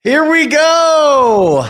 Here we go.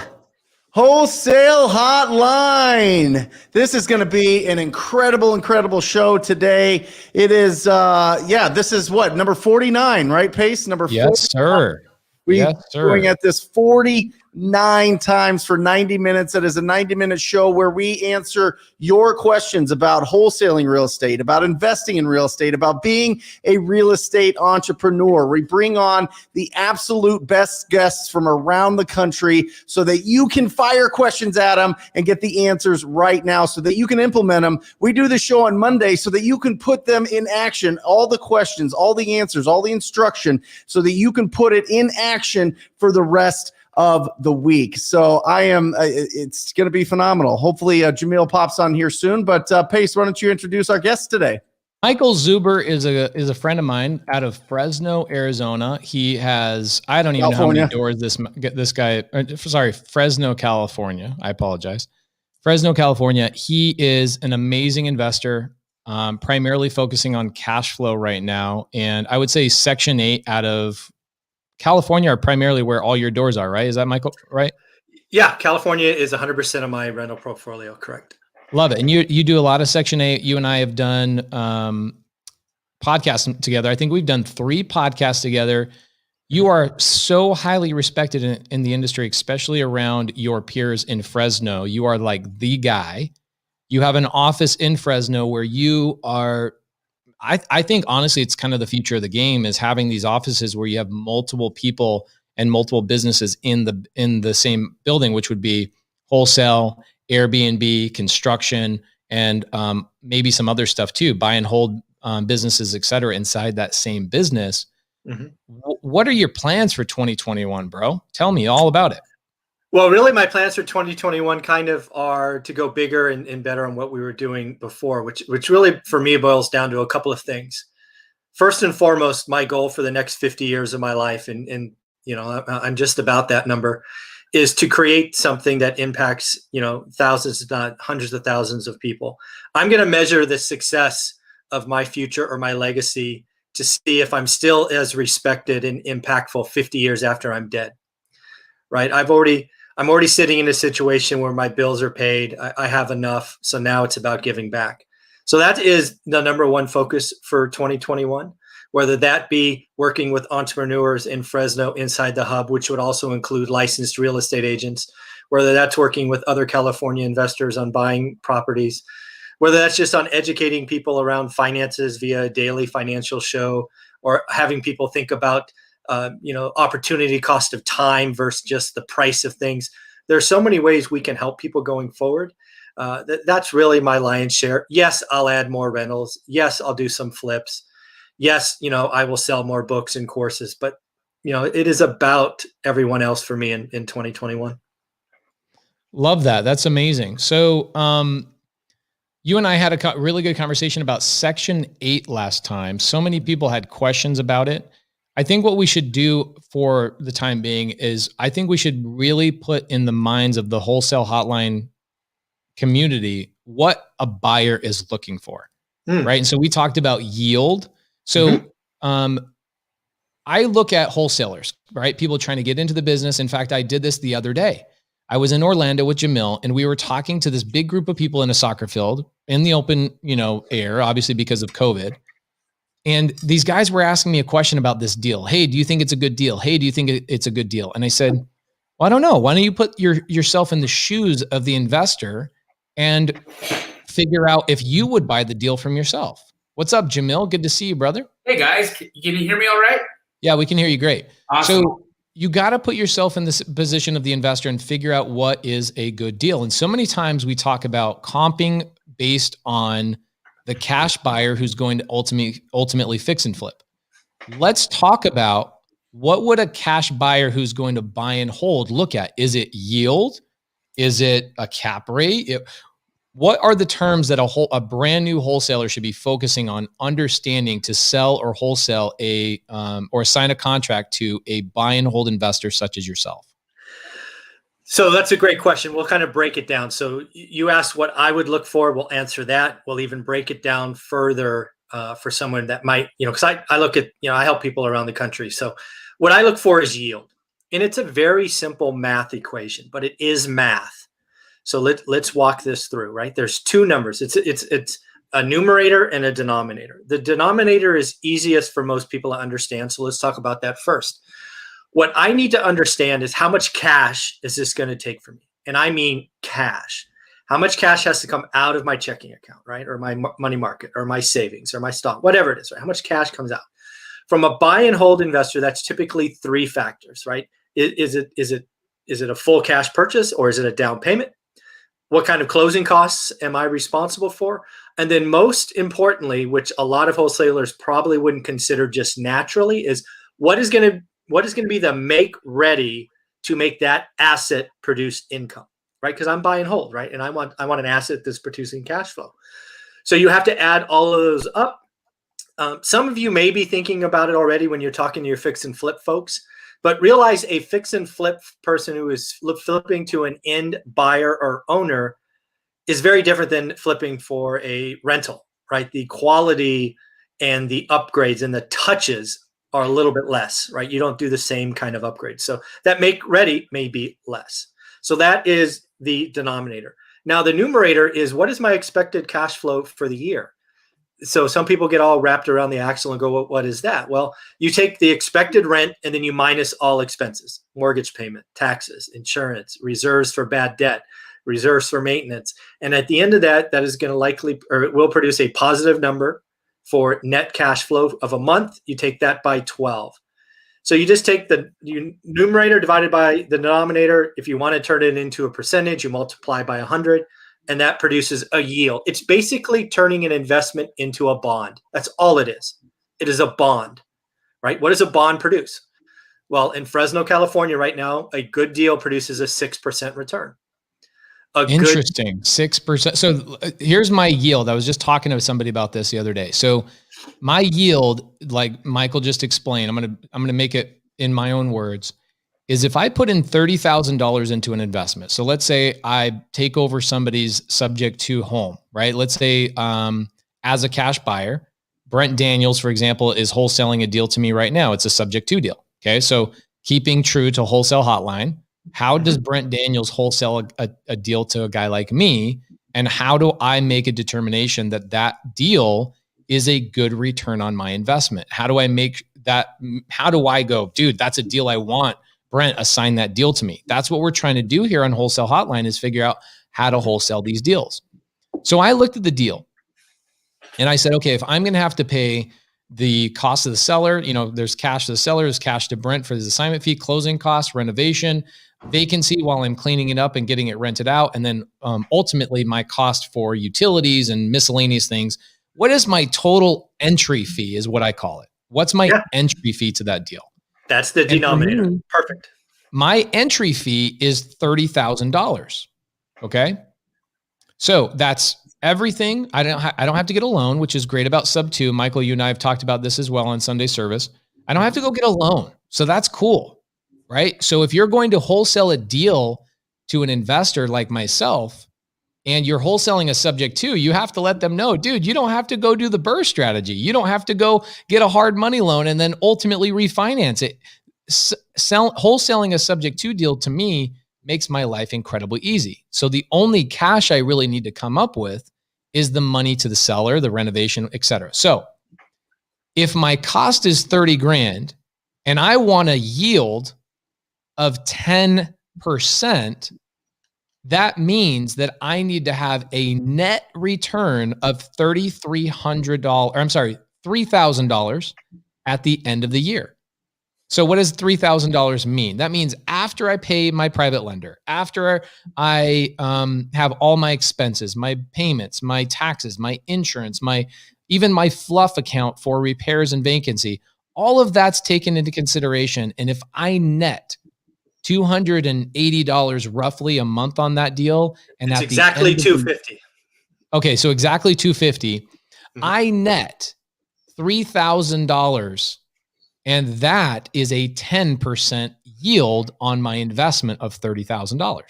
Wholesale Hotline. This is going to be an incredible show today. It is, this is what, number 49, right, Pace? Number 49. Yes, sir. We're going at this 49 times for 90 minutes. It is a 90-minute show where we answer your questions about wholesaling real estate, about investing in real estate, about being a real estate entrepreneur. We bring on the absolute best guests from around the country so that you can fire questions at them and get the answers right now so that you can implement them. We do the show on Monday so that you can put them in action, all the questions, all the answers, all the instruction, so that you can put it in action for the rest of the week. So it's going to be phenomenal. Hopefully Jamil pops on here soon, but Pace, why don't you introduce our guest today? Michael Zuber is a friend of mine out of Fresno, Arizona. He has, I don't even know how many doors this guy, Fresno, California. I apologize. Fresno, California. He is an amazing investor, primarily focusing on cash flow right now. And I would say Section 8 out of California are primarily where all your doors are, right? Is that Michael, right? Yeah, California is 100% of my rental portfolio, correct. Love it. And you do a lot of Section 8. You and I have done podcasts together. I think we've done 3 podcasts together. You are so highly respected in the industry, especially around your peers in Fresno. You are like the guy. You have an office in Fresno where you are, I think honestly, it's kind of the future of the game is having these offices where you have multiple people and multiple businesses in the same building, which would be wholesale, Airbnb, construction, and maybe some other stuff too, buy and hold businesses, et cetera, inside that same business. Mm-hmm. What are your plans for 2021, bro? Tell me all about it. Well, really, my plans for 2021 kind of are to go bigger and better on what we were doing before, which really, for me, boils down to a couple of things. First and foremost, my goal for the next 50 years of my life, and I'm just about that number, is to create something that impacts, thousands, if not hundreds of thousands of people. I'm going to measure the success of my future or my legacy to see if I'm still as respected and impactful 50 years after I'm dead. Right? I'm already sitting in a situation where my bills are paid. I have enough. So now it's about giving back. So that is the number one focus for 2021, whether that be working with entrepreneurs in Fresno inside the hub, which would also include licensed real estate agents, whether that's working with other California investors on buying properties, whether that's just on educating people around finances via a daily financial show, or having people think about opportunity cost of time versus just the price of things. There are so many ways we can help people going forward. That's really my lion's share. Yes, I'll add more rentals. Yes, I'll do some flips. Yes, I will sell more books and courses, but it is about everyone else for me in 2021. Love that. That's amazing. So, you and I had a really good conversation about Section 8 last time. So many people had questions about it. I think what we should do for the time being is I think we should really put in the minds of the Wholesale Hotline community what a buyer is looking for, right? And so we talked about yield. So I look at wholesalers, right? People trying to get into the business. In fact, I did this the other day. I was in Orlando with Jamil, and we were talking to this big group of people in a soccer field in the open, air, obviously because of COVID. And these guys were asking me a question about this deal. Hey, do you think it's a good deal? Hey, do you think it's a good deal? And I said, well, I don't know. Why don't you put yourself in the shoes of the investor and figure out if you would buy the deal from yourself? What's up, Jamil? Good to see you, brother. Hey, guys. Can you hear me all right? Yeah, we can hear you great. Awesome. So you got to put yourself in this position of the investor and figure out what is a good deal. And so many times we talk about comping based on the cash buyer who's going to ultimately fix and flip. Let's talk about what would a cash buyer who's going to buy and hold look at? Is it yield? Is it a cap rate? What are the terms that a brand new wholesaler should be focusing on understanding to sell or wholesale or sign a contract to a buy and hold investor such as yourself? So that's a great question. We'll kind of break it down. So you asked what I would look for. We'll answer that. We'll even break it down further for someone that might, because I look at, I help people around the country. So what I look for is yield. And it's a very simple math equation, but it is math. So let's walk this through, right? There's two numbers. It's a numerator and a denominator. The denominator is easiest for most people to understand. So let's talk about that first. What I need to understand is how much cash is this going to take from me? And I mean cash. How much cash has to come out of my checking account, right? Or my money market, or my savings, or my stock, whatever it is, right? How much cash comes out? From a buy and hold investor, that's typically three factors, right? Is it a full cash purchase, or is it a down payment? What kind of closing costs am I responsible for? And then most importantly, which a lot of wholesalers probably wouldn't consider just naturally, is what is going to be the make ready to make that asset produce income, right? Because I'm buy and hold, right? And I want an asset that's producing cash flow. So you have to add all of those up. Some of you may be thinking about it already when you're talking to your fix and flip folks. But realize a fix and flip person who is flipping to an end buyer or owner is very different than flipping for a rental, right? The quality and the upgrades and the touches are a little bit less, right? You don't do the same kind of upgrades. So that make ready may be less. So that is the denominator. Now the numerator is, what is my expected cash flow for the year? So some people get all wrapped around the axle and go, what is that? Well, you take the expected rent and then you minus all expenses, mortgage payment, taxes, insurance, reserves for bad debt, reserves for maintenance. And at the end of that, that is going to likely, or it will produce a positive number for net cash flow of a month. You take that by 12. So you just take the numerator divided by the denominator. If you want to turn it into a percentage, you multiply by 100. And that produces a yield. It's basically turning an investment into a bond. That's all it is. It is a bond, right? What does a bond produce? Well, in Fresno, California right now, a good deal produces a 6% return. Interesting. 6%. So here's my yield. I was just talking to somebody about this the other day. So my yield, like Michael just explained, I'm going to make it in my own words, is if I put in $30,000 into an investment. So let's say I take over somebody's subject to home, right? Let's say as a cash buyer, Brent Daniels, for example, is wholesaling a deal to me right now. It's a subject to deal. Okay. So keeping true to Wholesale Hotline, how does Brent Daniels wholesale a deal to a guy like me? And how do I make a determination that that deal is a good return on my investment? How do I make that? How do I go, dude, that's a deal I want. Brent, assign that deal to me. That's what we're trying to do here on Wholesale Hotline, is figure out how to wholesale these deals. So I looked at the deal and I said, okay, if I'm going to have to pay the cost of the seller, there's cash to the seller, there's cash to Brent for his assignment fee, closing costs, renovation, vacancy while I'm cleaning it up and getting it rented out. And then ultimately my cost for utilities and miscellaneous things. What is my total entry fee is what I call it. What's my entry fee to that deal? That's the denominator. Perfect. My entry fee is $30,000. Okay. So that's everything. I don't have to get a loan, which is great about sub 2. Michael, you and I have talked about this as well on Sunday service. I don't have to go get a loan. So that's cool. Right. So if you're going to wholesale a deal to an investor like myself, and you're wholesaling a subject to, you have to let them know, dude, you don't have to go do the BRRRR strategy. You don't have to go get a hard money loan and then ultimately refinance it. Wholesaling a subject to deal to me makes my life incredibly easy. So the only cash I really need to come up with is the money to the seller, the renovation, et cetera. So if my cost is 30 grand and I want a yield of 10%, that means that I need to have a net return of $3,000 at the end of the year. So what does $3,000 mean? That means after I pay my private lender, after I have all my expenses, my payments, my taxes, my insurance, even my fluff account for repairs and vacancy, all of that's taken into consideration. And if I net $280 roughly a month on that deal, and it's exactly $250. Okay, so exactly $250. I net $3,000, and that is a 10% yield on my investment of $30,000.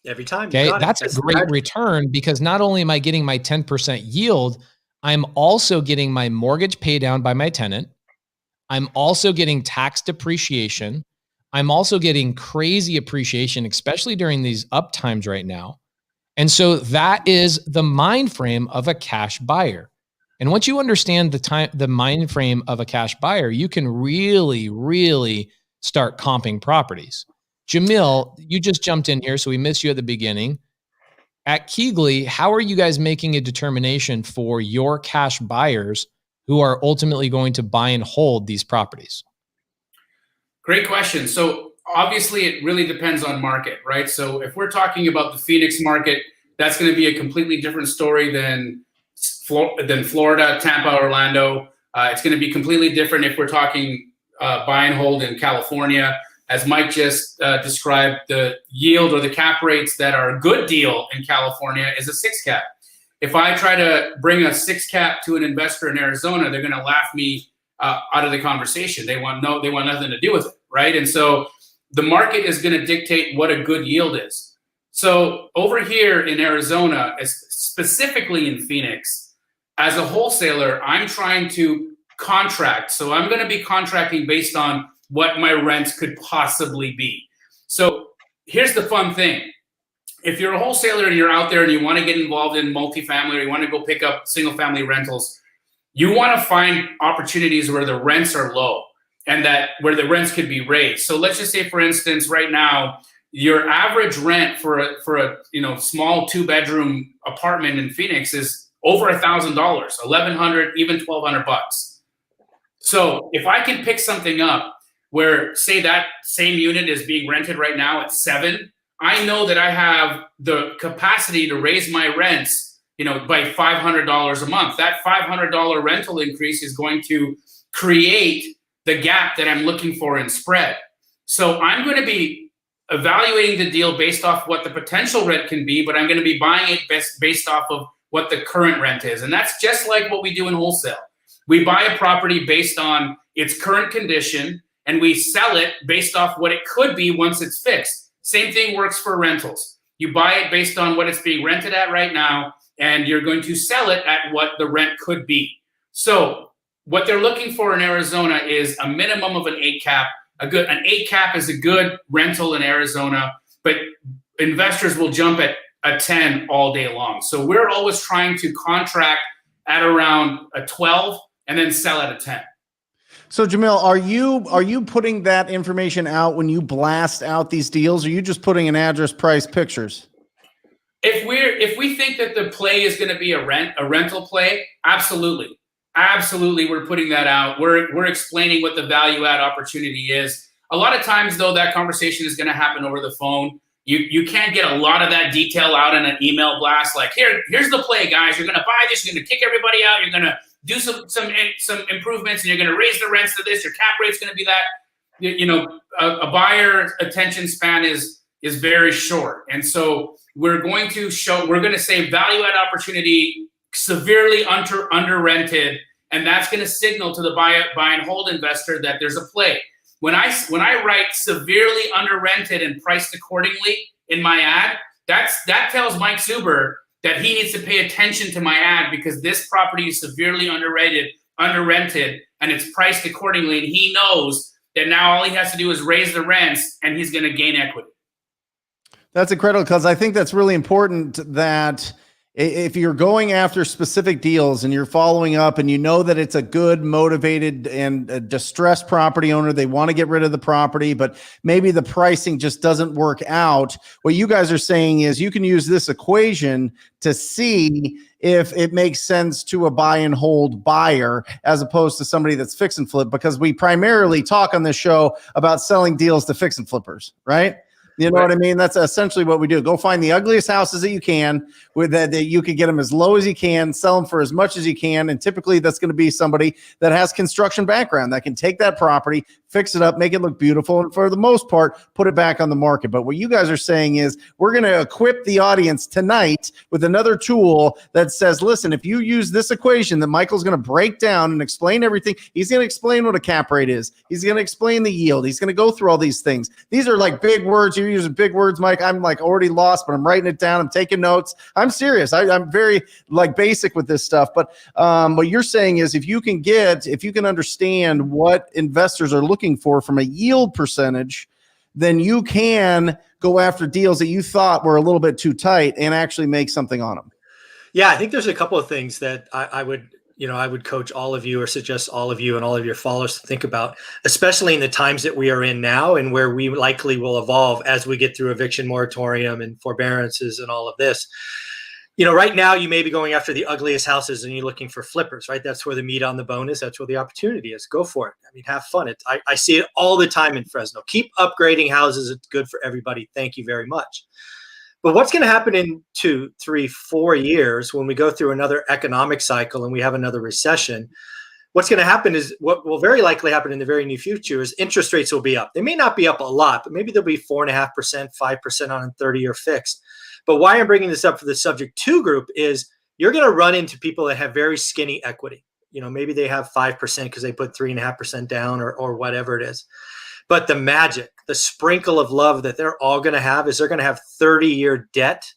Every time. Okay, that's a great return, because not only am I getting my 10% yield, I'm also getting my mortgage paid down by my tenant. I'm also getting tax depreciation. I'm also getting crazy appreciation, especially during these up times right now. And so that is the mind frame of a cash buyer. And once you understand the mind frame of a cash buyer, you can really, really start comping properties. Jamil, you just jumped in here, so we missed you at the beginning. At Keegley, how are you guys making a determination for your cash buyers who are ultimately going to buy and hold these properties? Great question. So obviously it really depends on market, right? So if we're talking about the Phoenix market, that's going to be a completely different story than Florida, Tampa, Orlando. It's going to be completely different if we're talking buy and hold in California. As Mike just described, the yield or the cap rates that are a good deal in California is a 6 cap. If I try to bring a 6 cap to an investor in Arizona, they're going to laugh me out of the conversation. They want nothing to do with it, right? And so the market is going to dictate what a good yield is. So over here in Arizona, specifically in Phoenix, as a wholesaler, I'm trying to contract. So I'm going to be contracting based on what my rents could possibly be. So here's the fun thing. If you're a wholesaler and you're out there and you want to get involved in multifamily or you want to go pick up single family rentals, you want to find opportunities where the rents are low and that where the rents could be raised. So let's just say, for instance, right now, your average rent for a small 2-bedroom apartment in Phoenix is over $1,000, $1,100, even $1,200. So if I can pick something up where, say, that same unit is being rented right now at $7,000, I know that I have the capacity to raise my rents, by $500 a month. That $500 rental increase is going to create the gap that I'm looking for in spread. So I'm going to be evaluating the deal based off what the potential rent can be, but I'm going to be buying it based off of what the current rent is. And that's just like what we do in wholesale. We buy a property based on its current condition, and we sell it based off what it could be once it's fixed. Same thing works for rentals. You buy it based on what it's being rented at right now, and you're going to sell it at what the rent could be. So what they're looking for in Arizona is a minimum of an 8 cap. An 8 cap is a good rental in Arizona, but investors will jump at a 10 all day long. So we're always trying to contract at around a 12 and then sell at a 10. So Jamil, are you putting that information out when you blast out these deals? Or are you just putting an address, price, pictures? If we think that the play is going to be a rental play, absolutely. Absolutely, we're putting that out. We're explaining what the value add opportunity is. A lot of times, though, that conversation is going to happen over the phone. You can't get a lot of that detail out in an email blast. Like, here's the play, guys. You're going to buy this. You're going to kick everybody out. You're going to do some improvements, and you're going to raise the rents to this. Your cap rate's going to be that. A buyer attention span is very short, and so we're going to say value add opportunity, severely under rented, and that's going to signal to the buy and hold investor that there's a play. When I write severely under rented and priced accordingly in my ad, that tells Mike Zuber that he needs to pay attention to my ad because this property is severely under rented, and it's priced accordingly, and he knows that now all he has to do is raise the rents and he's going to gain equity. That's incredible, because I think that's really important, that if you're going after specific deals and you're following up and you know that it's a good, motivated and a distressed property owner, they want to get rid of the property, but maybe the pricing just doesn't work out. What you guys are saying is you can use this equation to see if it makes sense to a buy and hold buyer as opposed to somebody that's fix and flip, because we primarily talk on this show about selling deals to fix and flippers, right? You know what I mean? That's essentially what we do. Go find the ugliest houses that you can, with that you can get them as low as you can, sell them for as much as you can. And typically that's going to be somebody that has construction background that can take that property, fix it up, make it look beautiful, and for the most part, put it back on the market. But what you guys are saying is we're going to equip the audience tonight with another tool that says, listen, if you use this equation that Michael's going to break down and explain everything, he's going to explain what a cap rate is. He's going to explain the yield. He's going to go through all these things. These are like big words. You're using big words, Mike. I'm like already lost, but I'm writing it down. I'm taking notes. I'm serious. I'm very like basic with this stuff. But what you're saying is if you can understand what investors are looking for from a yield percentage, then you can go after deals that you thought were a little bit too tight and actually make something on them. Yeah, I think there's a couple of things that I would, I would coach all of you or suggest all of you and all of your followers to think about, especially in the times that we are in now and where we likely will evolve as we get through eviction moratorium and forbearances and all of this. Right now you may be going after the ugliest houses and you're looking for flippers, right? That's where the meat on the bone is. That's where the opportunity is. Go for it. I mean, have fun. I see it all the time in Fresno. Keep upgrading houses. It's good for everybody. Thank you very much. But what's going to happen in 2, 3, 4 years when we go through another economic cycle and we have another recession? What's going to happen is what will very likely happen in the very near future is interest rates will be up. They may not be up a lot, but maybe they'll be 4.5%, 5% on a 30-year fixed. But why I'm bringing this up for the subject 2 group is you're going to run into people that have very skinny equity. Maybe they have 5% because they put 3.5% down or whatever it is. But the magic, the sprinkle of love that they're all going to have is they're going to have 30-year debt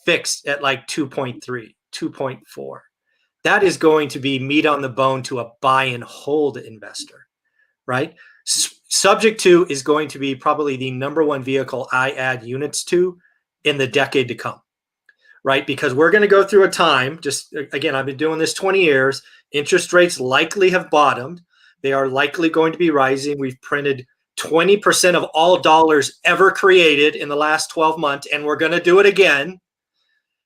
fixed at like 2.3, 2.4. That is going to be meat on the bone to a buy and hold investor, right? Subject 2 is going to be probably the number 1 vehicle I add units to in the decade to come, right? Because we're going to go through a time, just again, I've been doing this 20 years. Interest rates likely have bottomed. They are likely going to be rising. We've printed 20% of all dollars ever created in the last 12 months, and we're going to do it again.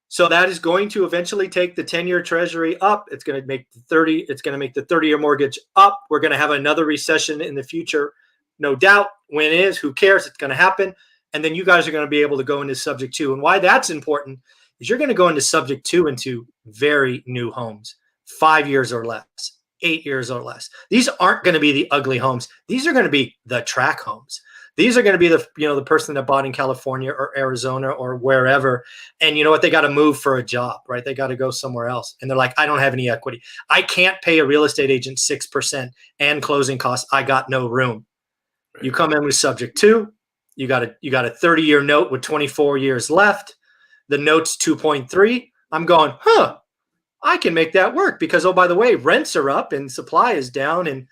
So that is going to eventually take the 10-year treasury up. It's going to make the 30-year mortgage up. We're going to have another recession in the future. No doubt. When it is, who cares? It's going to happen. And then you guys are going to be able to go into subject 2. And why that's important is you're going to go into subject 2 into very new homes, 5 years or less, 8 years or less. These aren't going to be the ugly homes. These are going to be the track homes. These are going to be the person that bought in California or Arizona or wherever. And you know what? They got to move for a job, right? They got to go somewhere else. And they're like, I don't have any equity. I can't pay a real estate agent 6% and closing costs. I got no room. You come in with subject 2. You got a 30-year note with 24 years left. The note's 2.3. I'm going, I can make that work because, oh, by the way, rents are up and supply is down and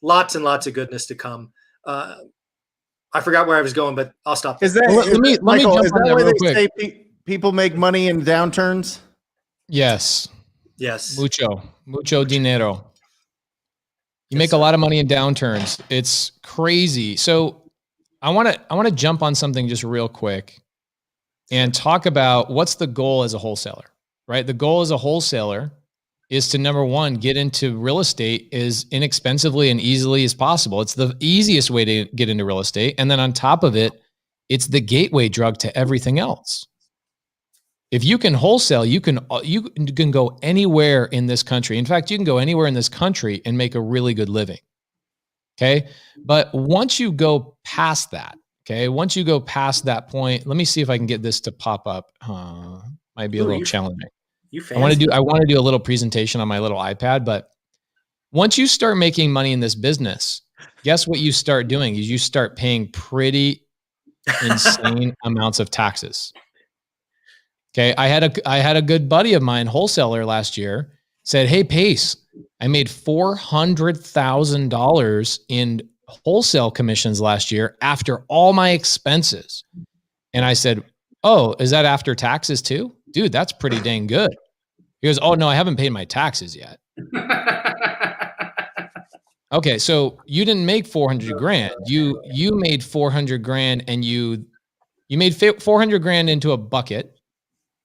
lots of goodness to come. I forgot where I was going, but I'll stop there. Let me jump on that real quick. Say people make money in downturns? Yes. Yes. Mucho dinero. You make a lot of money in downturns. It's crazy. So I want to jump on something just real quick and talk about what's the goal as a wholesaler, right? The goal as a wholesaler is to, number 1, get into real estate as inexpensively and easily as possible. It's the easiest way to get into real estate. And then on top of it, it's the gateway drug to everything else. If you can wholesale, you can go anywhere in this country. In fact, you can go anywhere in this country and make a really good living. Okay. But once you go past that, once you go past that point, let me see if I can get this to pop up. Might be a little challenging. I want to do a little presentation on my little iPad, but once you start making money in this business, guess what you start doing is you start paying pretty insane amounts of taxes. Okay. I had a good buddy of mine, wholesaler last year, said, "Hey, Pace, I made $400,000 in wholesale commissions last year after all my expenses." And I said, "Oh, is that after taxes too? Dude, that's pretty dang good." He goes, "Oh no, I haven't paid my taxes yet." Okay, so you didn't make 400 grand. You made 400 grand, and you made 400 grand into a bucket,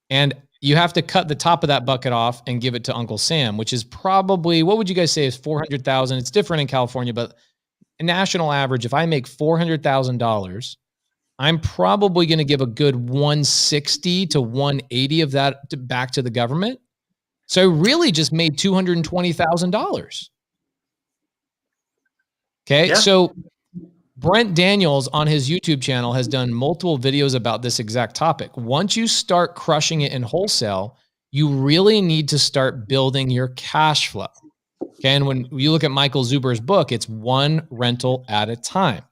and you have to cut the top of that bucket off and give it to Uncle Sam, which is probably, what would you guys say is 400,000? It's different in California, but a national average, if I make $400,000, I'm probably going to give a good 160 to 180 of that back to the government. So I really just made $220,000. Okay. Yeah. So Brent Daniels on his YouTube channel has done multiple videos about this exact topic. Once you start crushing it in wholesale, you really need to start building your cash flow. Okay. And when you look at Michael Zuber's book, it's one rental at a time.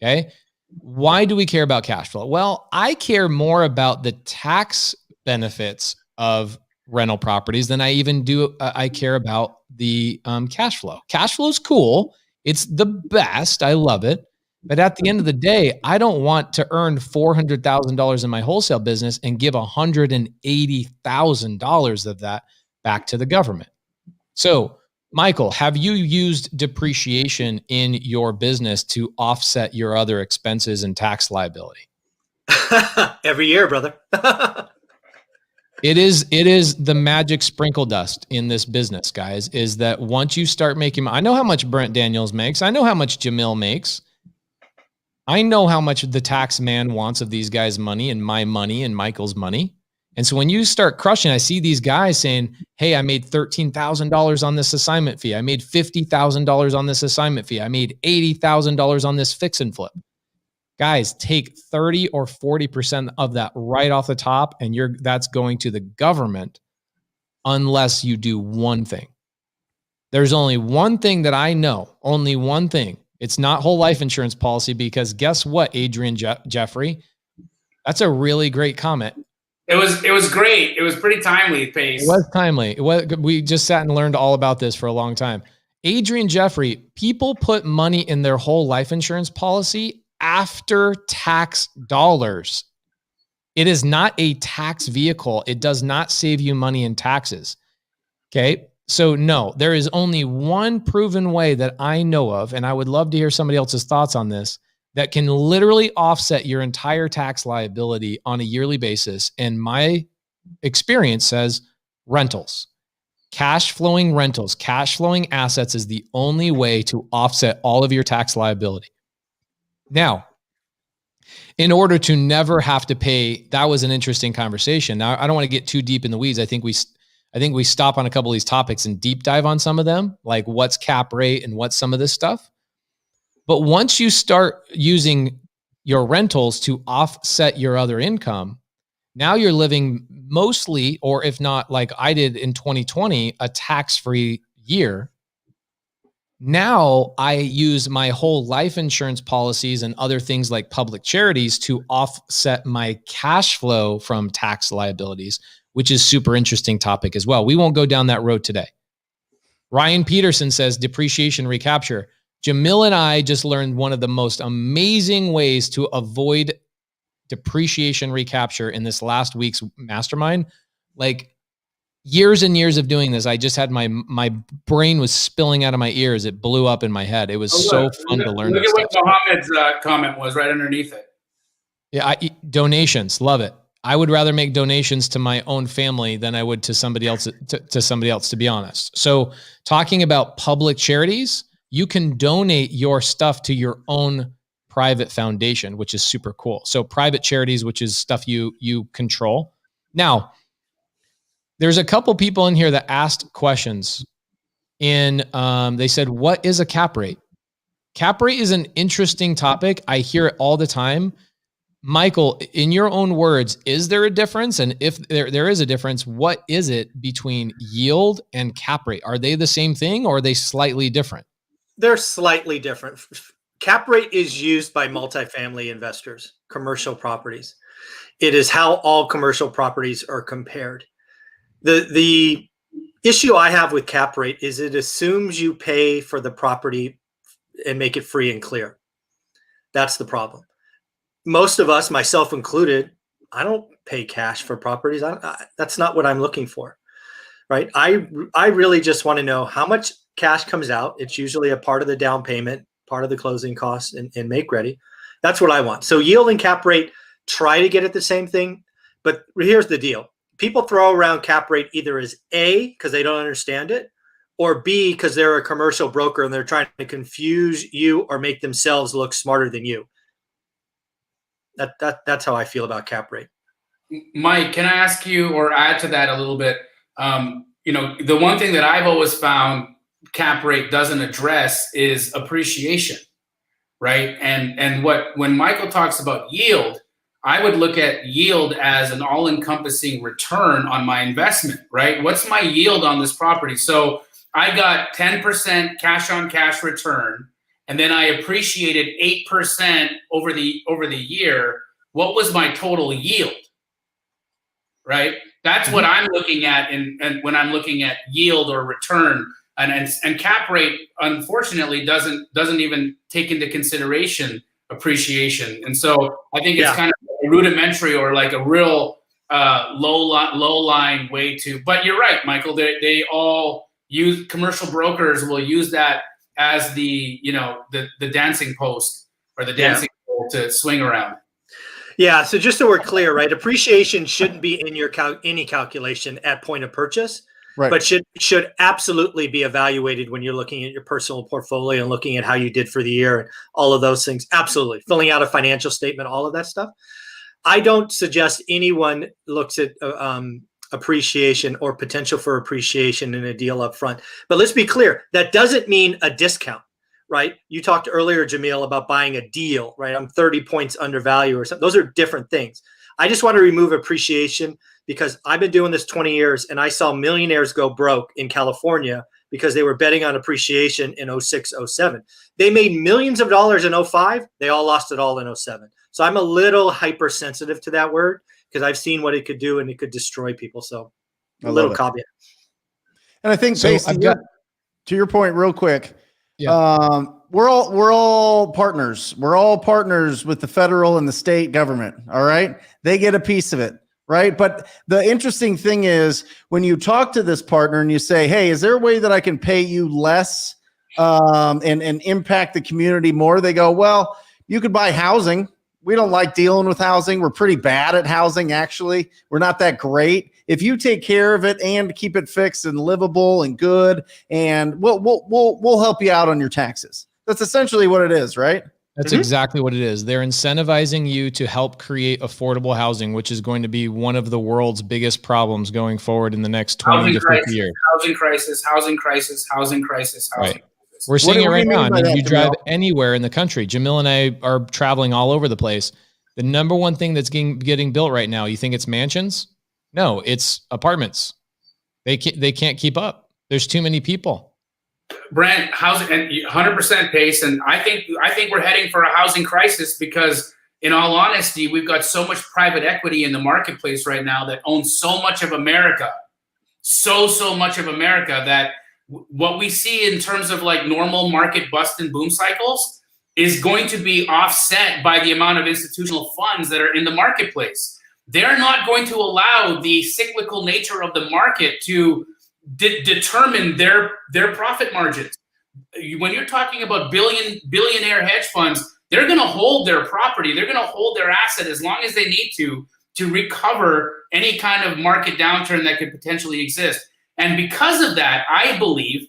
Okay. Why do we care about cash flow? Well, I care more about the tax benefits of rental properties than I even do. I care about the cash flow. Cash flow is cool. It's the best. I love it. But at the end of the day, I don't want to earn $400,000 in my wholesale business and give $180,000 of that back to the government. So, Michael, have you used depreciation in your business to offset your other expenses and tax liability? Every year, brother. It is the magic sprinkle dust in this business, guys, is that once you start making, I know how much Brent Daniels makes. I know how much Jamil makes. I know how much the tax man wants of these guys' money and my money and Michael's money. And so when you start crushing, I see these guys saying, hey, I made $13,000 on this assignment fee. I made $50,000 on this assignment fee. I made $80,000 on this fix and flip. Guys, take 30 or 40% of that right off the top, and that's going to the government unless you do one thing. There's only one thing that I know, only one thing. It's not whole life insurance policy, because guess what, Adrian Jeffrey? That's a really great comment. It was great. It was pretty timely, Pace. It was timely. We just sat and learned all about this for a long time. Adrian Jeffrey, people put money in their whole life insurance policy after tax dollars. It is not a tax vehicle. It does not save you money in taxes. Okay. So no, there is only one proven way that I know of, and I would love to hear somebody else's thoughts on this, that can literally offset your entire tax liability on a yearly basis. And my experience says rentals. Cash flowing rentals, cash flowing assets is the only way to offset all of your tax liability. Now, in order to never have to pay, that was an interesting conversation. Now, I don't want to get too deep in the weeds. I think we stop on a couple of these topics and deep dive on some of them, like what's cap rate and what's some of this stuff. But once you start using your rentals to offset your other income, now you're living mostly, or if not like I did in 2020, a tax-free year. Now I use my whole life insurance policies and other things like public charities to offset my cash flow from tax liabilities, which is super interesting topic as well. We won't go down that road today. Ryan Peterson says depreciation recapture. Jamil and I just learned one of the most amazing ways to avoid depreciation recapture in this last week's mastermind. Like years and years of doing this, I just had my brain was spilling out of my ears. It blew up in my head. It was so fun to learn. Look at what Mohammed's comment was right underneath it. Yeah, donations, love it. I would rather make donations to my own family than I would to somebody else, to be honest. So talking about public charities, you can donate your stuff to your own private foundation, which is super cool. So private charities, which is stuff you control. Now, there's a couple people in here that asked questions. They said, what is a cap rate? Cap rate is an interesting topic. I hear it all the time. Michael, in your own words, is there a difference? And if there is a difference, what is it between yield and cap rate? Are they the same thing, or are they slightly different? They're slightly different. Cap rate is used by multifamily investors, commercial properties. It is how all commercial properties are compared. The issue I have with cap rate is it assumes you pay for the property and make it free and clear. That's the problem. Most of us, myself included, I don't pay cash for properties. That's not what I'm looking for, right? I really just want to know how much cash comes out. It's usually a part of the down payment, part of the closing costs, and make ready. That's what I want. So yield and cap rate, try to get at the same thing. But here's the deal. People throw around cap rate either as A, because they don't understand it, or B, because they're a commercial broker and they're trying to confuse you or make themselves look smarter than you. That's how I feel about cap rate. Mike, can I ask you or add to that a little bit? The one thing that I've always found cap rate doesn't address is appreciation, right? And when Michael talks about yield, I would look at yield as an all-encompassing return on my investment, right? What's my yield on this property? So I got 10% cash on cash return, and then I appreciated 8% over the year. What was my total yield, right? That's what I'm looking at and when I'm looking at yield or return. And cap rate, unfortunately, doesn't even take into consideration appreciation. And so I think it's kind of a rudimentary or like a real low line way to. But you're right, Michael. They all use, commercial brokers will use that as the the dancing post or the dancing pole to swing around. Yeah. So just so we're clear, right? Appreciation shouldn't be in your any calculation at point of purchase, Right. but should absolutely be evaluated when you're looking at your personal portfolio and looking at how you did for the year and all of those things. Absolutely. Filling out a financial statement, all of that stuff. I don't suggest anyone looks at appreciation or potential for appreciation in a deal up front. But let's be clear, that doesn't mean a discount, right? You talked earlier, Jamil, about buying a deal, right? I'm 30 points undervalued or something. Those are different things. I just want to remove appreciation because I've been doing this 20 years and I saw millionaires go broke in California because they were betting on appreciation in 06, 07. They made millions of dollars in 05. They all lost it all in 07. So I'm a little hypersensitive to that word because I've seen what it could do and it could destroy people. So a little caveat. And I think So to your point real quick, Yeah. we're all partners. We're all partners with the federal and the state government. All right. They get a piece of it. Right. But the interesting thing is when you talk to this partner and you say, hey, is there a way that I can pay you less and impact the community more? They go, well, you could buy housing. We don't like dealing with housing. We're pretty bad at housing. Actually, we're not that great. If you take care of it and keep it fixed and livable and good, and we'll help you out on your taxes. That's essentially what it is, right? That's exactly what it is. They're incentivizing you to help create affordable housing, which is going to be one of the world's biggest problems going forward in the next 20 to 50 years. Housing crisis. Right. We're seeing it right now. I mean, you drive anywhere in the country. Jamil and I are traveling all over the place. The number one thing that's getting built right now, you think it's mansions? No, it's apartments. They can't keep up. There's too many people. Brent, housing and 100% pace, and I think we're heading for a housing crisis because, in all honesty, we've got so much private equity in the marketplace right now that owns so much of America, so much of America that what we see in terms of like normal market bust and boom cycles is going to be offset by the amount of institutional funds that are in the marketplace. They're not going to allow the cyclical nature of the market to determine their profit margins. When you're talking about billionaire hedge funds, they're going to hold their property, they're going to hold their asset as long as they need to recover any kind of market downturn that could potentially exist. And because of that, I believe,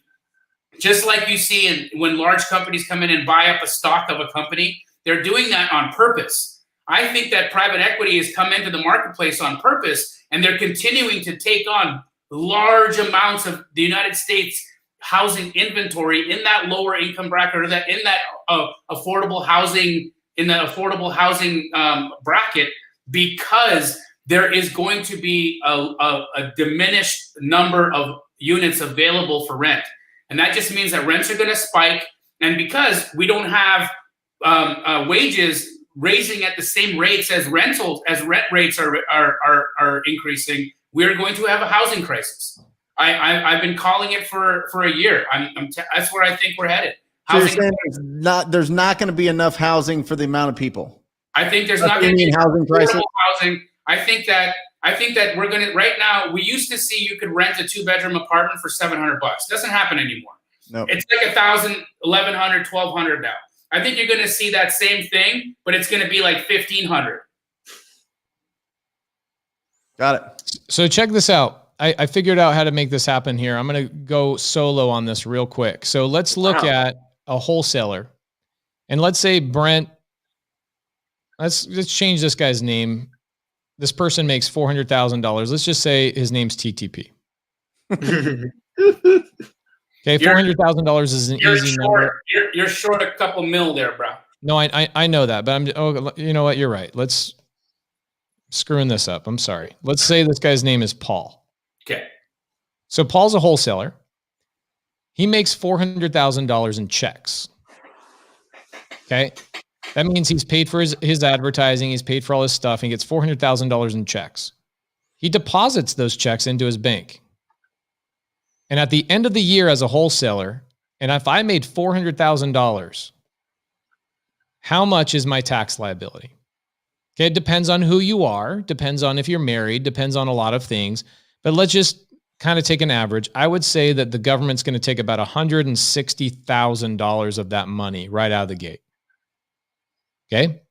just like you see when large companies come in and buy up a stock of a company, they're doing that on purpose. I think that private equity has come into the marketplace on purpose, and they're continuing to take on large amounts of the United States housing inventory in that lower income bracket, or in that affordable housing bracket, because there is going to be a diminished number of units available for rent. And that just means that rents are going to spike. And because we don't have wages raising at the same rates as rent rates are increasing, we're going to have a housing crisis. I've been calling it for a year. That's where I think we're headed. So you're saying there's not going to be enough housing for the amount of people. I think there's not going to be housing crisis. Housing. I think that we're going to, right now, we used to see you could rent a 2-bedroom apartment for $700. Doesn't happen anymore. No. It's like $1,000, $1,100, $1,200 now. I think you're going to see that same thing, but it's going to be like $1,500. Got it. So check this out. I figured out how to make this happen here. I'm going to go solo on this real quick. So let's look at a wholesaler, and let's say Brent. Let's change this guy's name. This person makes $400,000. Let's just say his name's TTP. Okay, $400,000 is an easy number. You're short a couple mil there, bro. No, I know that, but you know what? You're right. Let's screwing this up. I'm sorry. Let's say this guy's name is Paul. Okay. So Paul's a wholesaler. He makes $400,000 in checks. Okay. That means he's paid for his advertising. He's paid for all his stuff. And he gets $400,000 in checks. He deposits those checks into his bank. And at the end of the year as a wholesaler, and if I made $400,000, how much is my tax liability? Okay, it depends on who you are, depends on if you're married, depends on a lot of things. But let's just kind of take an average. I would say that the government's going to take about $160,000 of that money right out of the gate. Okay,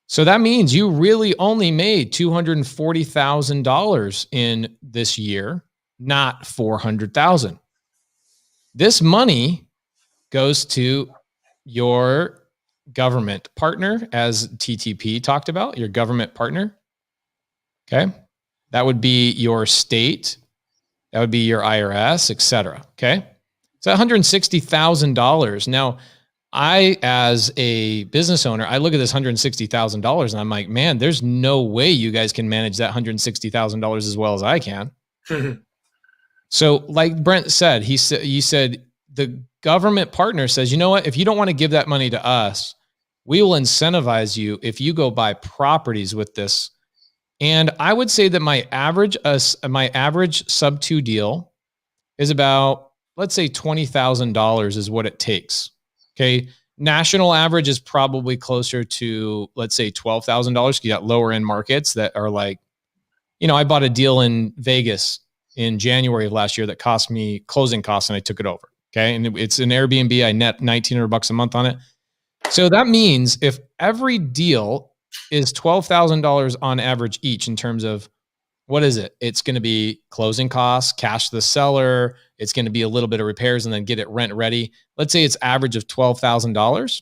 so that means you really only made $240,000 in this year, not $400,000. This money goes to your government partner, as TTP talked about, your government partner. Okay. That would be your state. That would be your IRS, et cetera. Okay. So $160,000. Now, I, as a business owner, I look at this $160,000 and I'm like, man, there's no way you guys can manage that $160,000 as well as I can. So like Brent said, you said the government partner says, you know what, if you don't want to give that money to us, we will incentivize you if you go buy properties with this. And I would say that my average sub 2 deal is about, let's say $20,000 is what it takes. Okay. National average is probably closer to, let's say $12,000. You got lower end markets that are like, I bought a deal in Vegas in January of last year that cost me closing costs and I took it over. Okay. And it's an Airbnb. I net $1,900 a month on it. So that means if every deal is $12,000 on average each in terms of what is it? It's going to be closing costs, cash to the seller. It's going to be a little bit of repairs and then get it rent ready. Let's say it's average of $12,000.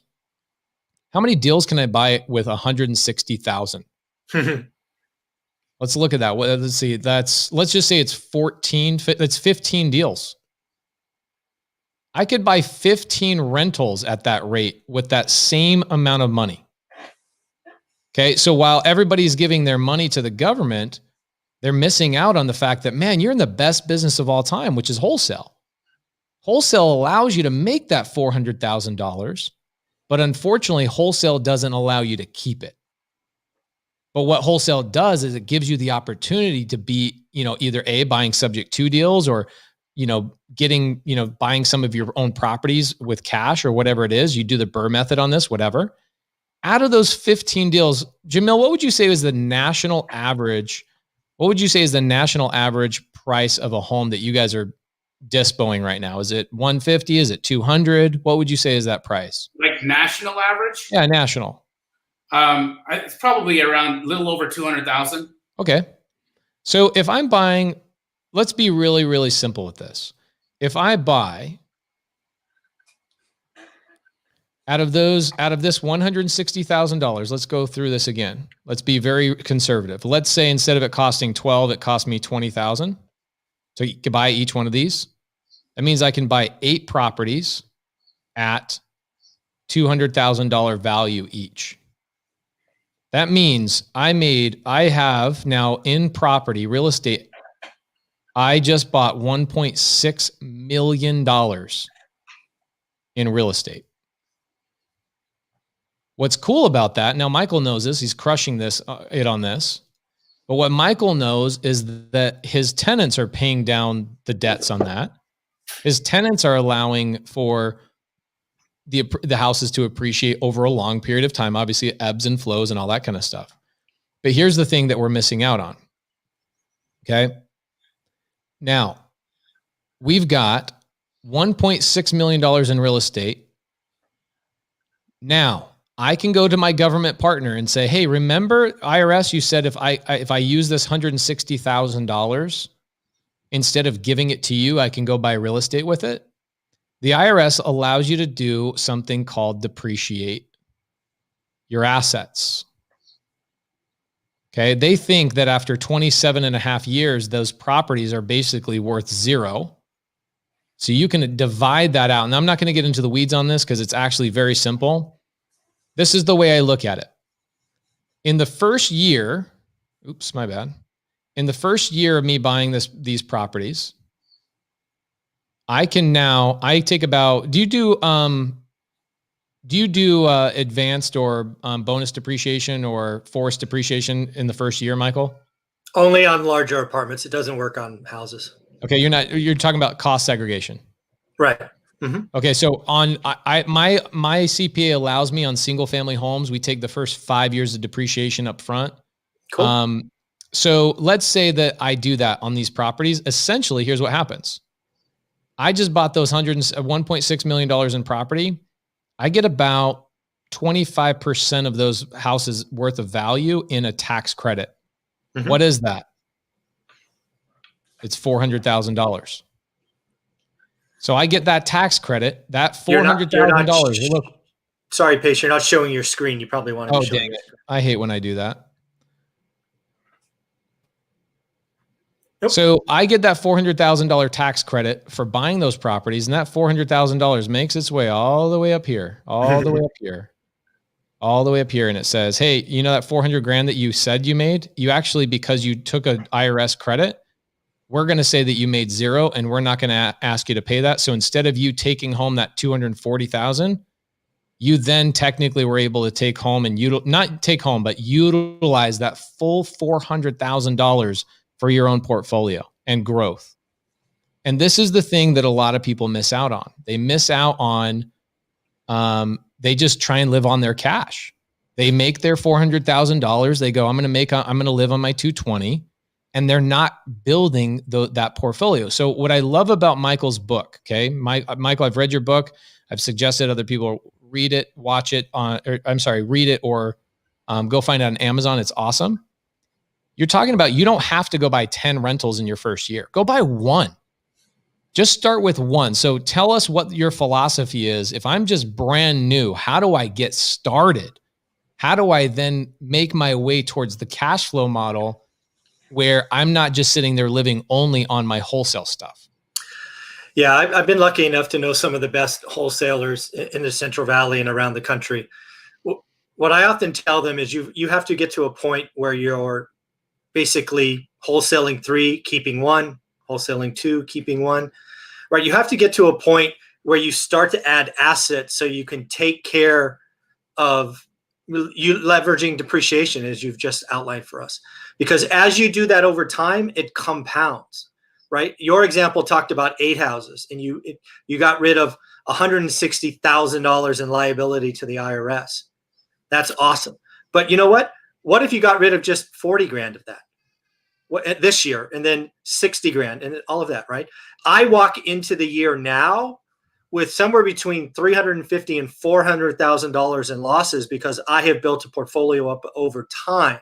How many deals can I buy with $160,000? Let's look at that. Let's see. Let's just say it's 14. That's 15 deals. I could buy 15 rentals at that rate with that same amount of money. Okay. So while everybody's giving their money to the government, they're missing out on the fact that, man, you're in the best business of all time, which is wholesale. Wholesale allows you to make that $400,000, but unfortunately, wholesale doesn't allow you to keep it. But what wholesale does is it gives you the opportunity to be, either buying subject to deals or, buying some of your own properties with cash or whatever it is. You do the Burr method on this, whatever. Out of those 15 deals, Jamil, what would you say is the national average? What would you say is the national average price of a home that you guys are dispoing right now? Is it 150? Is it 200? What would you say is that price? Like national average? Yeah, national. It's probably around a little over 200,000. Okay. So if I'm buying, let's be really, really simple with this. If I buy out of this $160,000, let's go through this again. Let's be very conservative. Let's say instead of it costing 12, it cost me 20,000. So you can buy each one of these. That means I can buy 8 properties at $200,000 value each. That means I have now in property real estate. I just bought $1.6 million in real estate. What's cool about that, now Michael knows this, he's crushing it on this. But what Michael knows is that his tenants are paying down the debts on that. His tenants are allowing for the houses to appreciate over a long period of time. Obviously, it ebbs and flows and all that kind of stuff. But here's the thing that we're missing out on. Okay. Now, we've got $1.6 million in real estate. Now, I can go to my government partner and say, hey, remember IRS, you said if I use this $160,000, instead of giving it to you, I can go buy real estate with it. The IRS allows you to do something called depreciate your assets. Okay. They think that after 27 and a half years, those properties are basically worth zero. So you can divide that out. And I'm not going to get into the weeds on this because it's actually very simple. This is the way I look at it. In the first year, in the first year of me buying these properties, I take about, do you do advanced or bonus depreciation or forced depreciation in the first year, Michael? Only on larger apartments. It doesn't work on houses. Okay. You're talking about cost segregation. Right. Okay, so on my CPA allows me on single family homes, we take the first 5 years of depreciation up front. Cool. So let's say that I do that on these properties. Essentially, here's what happens. I just bought those $1.6 million in property. I get about 25% of those houses worth of value in a tax credit. What is that? It's $400,000. So I get that tax credit, that $400,000. Look, sorry, Pace, you're not showing your screen. You probably want to be showing your screen. I hate when I do that. Nope. So I get that $400,000 tax credit for buying those properties, and that $400,000 makes its way all the way up here, all the way up here, all the way up here. And it says, hey, you know that 400 grand that you said you made, you actually, because you took an IRS credit, we're going to say that you made zero, and we're not going to ask you to pay that. So instead of you taking home that $240,000, you then technically were able to take home and not take home, but utilize that full $400,000 for your own portfolio and growth. And this is the thing that a lot of people miss out on. They miss out on, they just try and live on their cash. They make their $400,000. They go, I'm going to live on my 220. And they're not building that portfolio. So what I love about Michael's book, okay, Michael, I've read your book. I've suggested other people read it, watch it read it or go find it on Amazon. It's awesome. You're talking about, you don't have to go buy 10 rentals in your first year. Go buy one. Just start with one. So tell us what your philosophy is. If I'm just brand new, how do I get started? How do I then make my way towards the cash flow model where I'm not just sitting there living only on my wholesale stuff? Yeah, I've been lucky enough to know some of the best wholesalers in the Central Valley and around the country. What I often tell them is you have to get to a point where you're basically wholesaling 3, keeping 1, wholesaling 2, keeping 1, right? You have to get to a point where you start to add assets so you can take care of you leveraging depreciation, as you've just outlined for us. Because as you do that over time, it compounds, right? Your example talked about 8 houses, and you got rid of $160,000 in liability to the IRS. That's awesome. But you know what? What if you got rid of just 40 grand of that this year, and then 60 grand and all of that, right? I walk into the year now with somewhere between $350,000 and $400,000 in losses because I have built a portfolio up over time.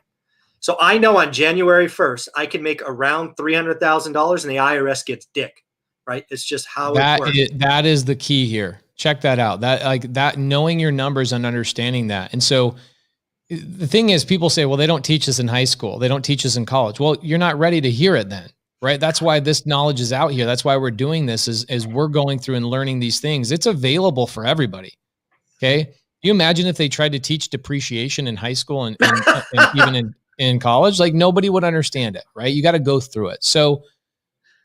So I know on January 1st, I can make around $300,000 and the IRS gets dick, right? It's just how it works. That is the key here. Check that out. That knowing your numbers and understanding that. And so the thing is, people say, well, they don't teach us in high school. They don't teach us in college. Well, you're not ready to hear it then, right? That's why this knowledge is out here. That's why we're doing this is we're going through and learning these things. It's available for everybody. Okay. You imagine if they tried to teach depreciation in high school and even in college, like nobody would understand it, right? You got to go through it. So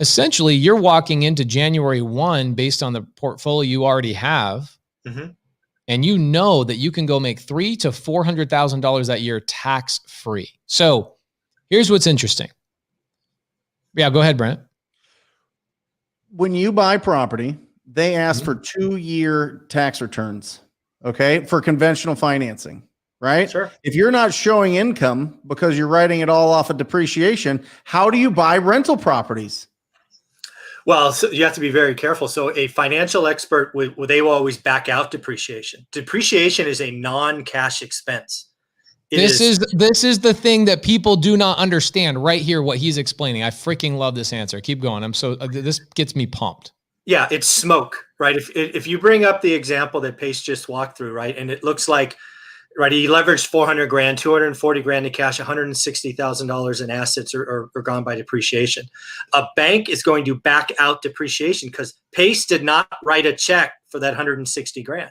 essentially you're walking into January 1 based on the portfolio you already have. Mm-hmm. And you know that you can go make $300,000 to $400,000 that year tax free. So here's what's interesting. Yeah, go ahead, Brent. When you buy property, they ask for 2-year tax returns, okay, for conventional financing, right? Sure. If you're not showing income because you're writing it all off of depreciation, how do you buy rental properties? Well, so you have to be very careful. So a financial expert, they will always back out depreciation. Depreciation is a non-cash expense. This is the thing that people do not understand right here, what he's explaining. I freaking love this answer. Keep going. This gets me pumped. Yeah, it's smoke, right? If you bring up the example that Pace just walked through, right? And it looks like, right, he leveraged 400 grand, 240 grand in cash, $160,000 in assets are gone by depreciation. A bank is going to back out depreciation because Pace did not write a check for that 160 grand.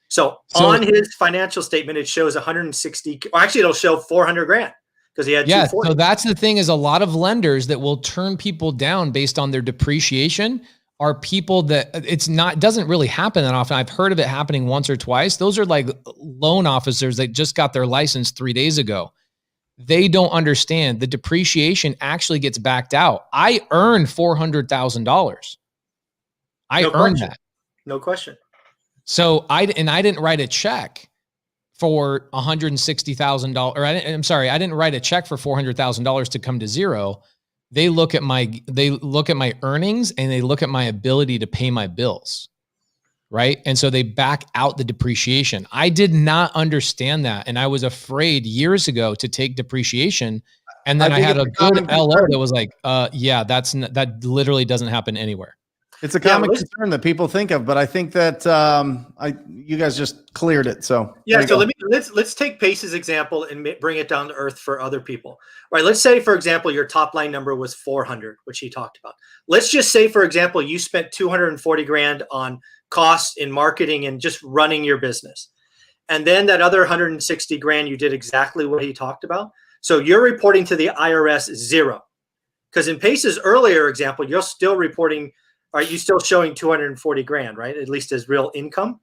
So on his financial statement, it shows 160, or actually it'll show 400 grand because he had 240. So that's the thing, is a lot of lenders that will turn people down based on their depreciation are people that doesn't really happen that often. I've heard of it happening once or twice. Those are like loan officers that just got their license 3 days ago. They don't understand the depreciation actually gets backed out. I earned $400,000. I earned that. No question. So I didn't write a check for $160,000, or I'm sorry, I didn't write a check for $400,000 to come to zero. They look at my earnings and they look at my ability to pay my bills, right? And so they back out the depreciation. I did not understand that, and I was afraid years ago to take depreciation. And then I had a good LO that was like, yeah, that literally doesn't happen anywhere. It's a common concern that people think of, but I think that you guys just cleared it. So yeah, so let's take Pace's example and bring it down to earth for other people. Right? Let's say, for example, your top line number was 400, which he talked about. Let's just say, for example, you spent 240 grand on costs in marketing and just running your business, and then that other 160 grand you did exactly what he talked about. So you're reporting to the IRS zero, because in Pace's earlier example, you're still reporting. Are you still showing 240 grand, right? At least as real income.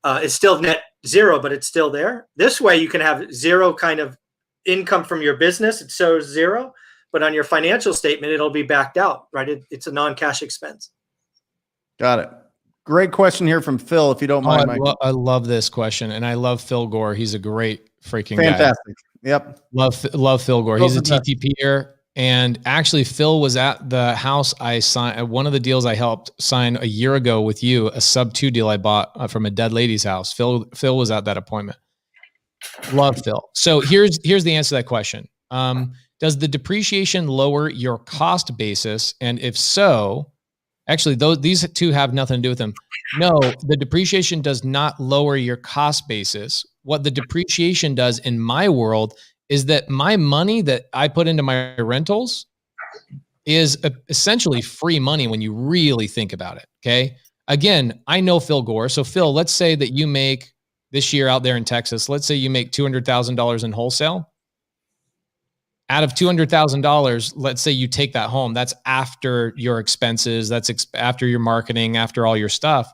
It's still net zero, but it's still there. This way you can have zero kind of income from your business. It shows zero, but on your financial statement, it'll be backed out, right? It's a non-cash expense. Got it. Great question here from Phil, if you don't mind, Mike. I love this question, and I love Phil Gore. He's a great freaking fantastic guy. Yep. Love Phil Gore. He's a TTPer. And actually, Phil was at the house I signed. One of the deals I helped sign a year ago with you, a sub-2 deal I bought from a dead lady's house. Phil was at that appointment. Love Phil. So here's the answer to that question. Does the depreciation lower your cost basis? And if so, actually, these two have nothing to do with them. No, the depreciation does not lower your cost basis. What the depreciation does in my world is that my money that I put into my rentals is essentially free money when you really think about it, okay? Again, I know Phil Gore. So Phil, let's say that you make this year out there in Texas, let's say you make $200,000 in wholesale. Out of $200,000, let's say you take that home. That's after your expenses. That's after your marketing, after all your stuff.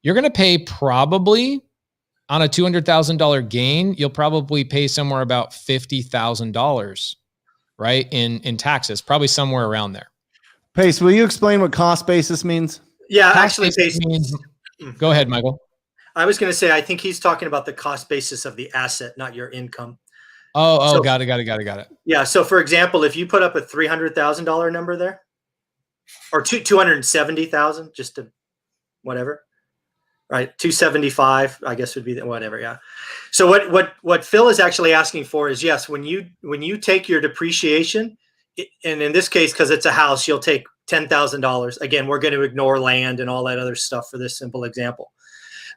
You're going to pay probably on a $200,000 gain, you'll probably pay somewhere about $50,000, right? In taxes, probably somewhere around there. Pace, will you explain what cost basis means? Yeah, cost actually, Pace means, go ahead, Michael. I was going to say, I think he's talking about the cost basis of the asset, not your income. So, got it. Yeah. So for example, if you put up a $300,000 number there, or 270,000, just to whatever. Right, 275, I guess would be whatever. Yeah. So what Phil is actually asking for is, yes, when you take your depreciation, and in this case, because it's a house, you'll take $10,000. Again, we're going to ignore land and all that other stuff for this simple example.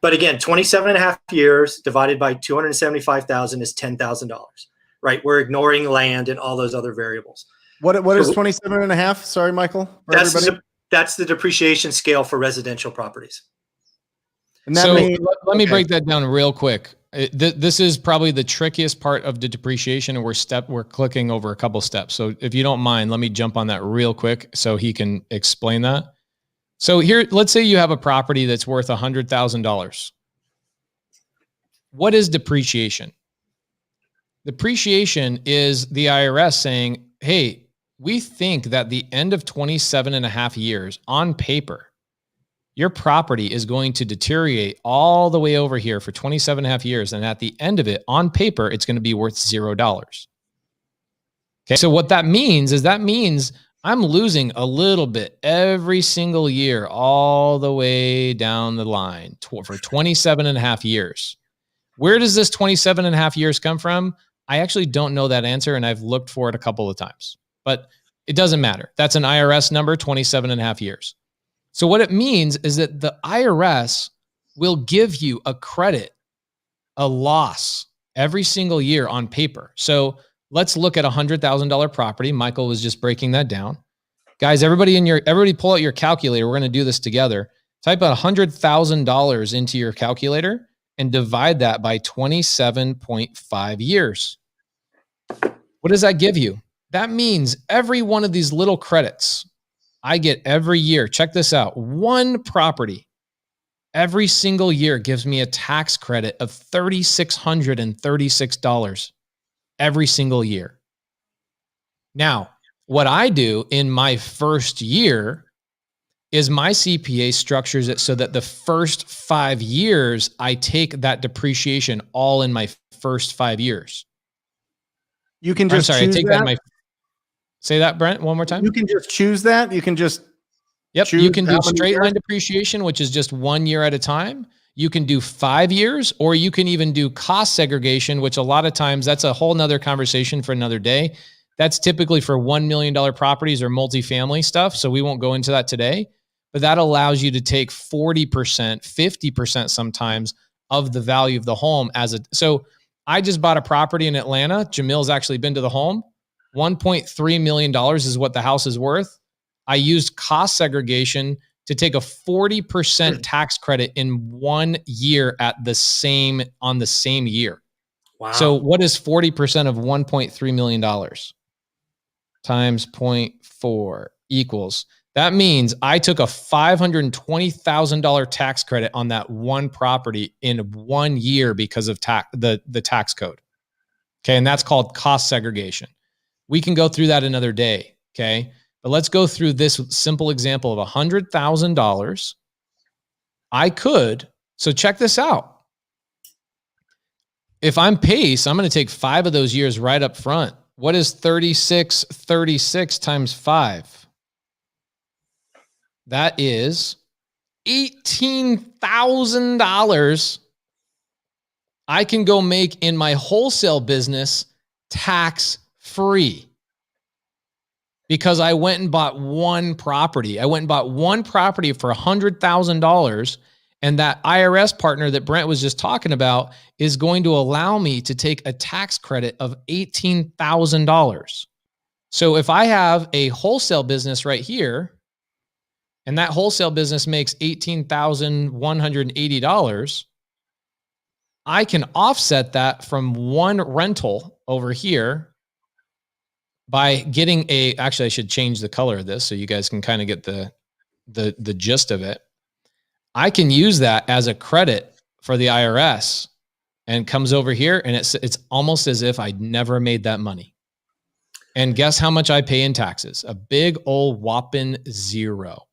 But again, 27 and a half years divided by 275,000 is $10,000. Right, we're ignoring land and all those other variables. What is 27 and a half? Sorry, Michael. That's the depreciation scale for residential properties. So let me break that down real quick. This is probably the trickiest part of the depreciation, and we're clicking over a couple steps. So if you don't mind, let me jump on that real quick so he can explain that. So here, let's say you have a property that's worth $100,000. What is depreciation? Depreciation is the IRS saying, hey, we think that the end of 27 and a half years on paper, your property is going to deteriorate all the way over here for 27 and a half years. And at the end of it, on paper, it's going to be worth $0. Okay. So what that means is I'm losing a little bit every single year, all the way down the line for 27 and a half years. Where does this 27 and a half years come from? I actually don't know that answer, and I've looked for it a couple of times, but it doesn't matter. That's an IRS number, 27 and a half years. So what it means is that the IRS will give you a credit, a loss every single year on paper. So let's look at $100,000 property. Michael was just breaking that down. Guys, everybody pull out your calculator. We're going to do this together. Type $100,000 into your calculator and divide that by 27.5 years. What does that give you? That means every one of these little credits I get every year. Check this out. One property every single year gives me a tax credit of $3,636 every single year. Now, what I do in my first year is my CPA structures it so that the first 5 years, I take that depreciation all in my first 5 years. You can I'm just sorry, I choose take that in my, say that, Brent, one more time. You can just choose that. You can just Yep. You choose can how do many straight years? line depreciation, which is just 1 year at a time. You can do 5 years, or you can even do cost segregation, which a lot of times that's a whole nother conversation for another day. That's typically for $1 million properties or multifamily stuff. So we won't go into that today, but that allows you to take 40%, 50% sometimes of the value of the home so I just bought a property in Atlanta. Jamil's actually been to the home. $1.3 million is what the house is worth. I used cost segregation to take a 40% tax credit in 1 year on the same year. Wow. So what is 40% of $1.3 million times 0.4 equals? That means I took a $520,000 tax credit on that one property in 1 year because of the tax code. Okay. And that's called cost segregation. We can go through that another day. Okay. But let's go through this simple example of $100,000. So check this out. If I'm PACE, I'm going to take 5 of those years right up front. What is 36 times 5? That is $18,000 I can go make in my wholesale business tax free. Because I went and bought one property. I went and bought one property for $100,000. And that IRS partner that Brent was just talking about is going to allow me to take a tax credit of $18,000. So if I have a wholesale business right here, and that wholesale business makes $18,180, I can offset that from one rental over here by getting actually I should change the color of this so you guys can kind of get the gist of it. I can use that as a credit for the IRS, and it comes over here and it's almost as if I'd never made that money. And guess how much I pay in taxes? A big old whopping 0.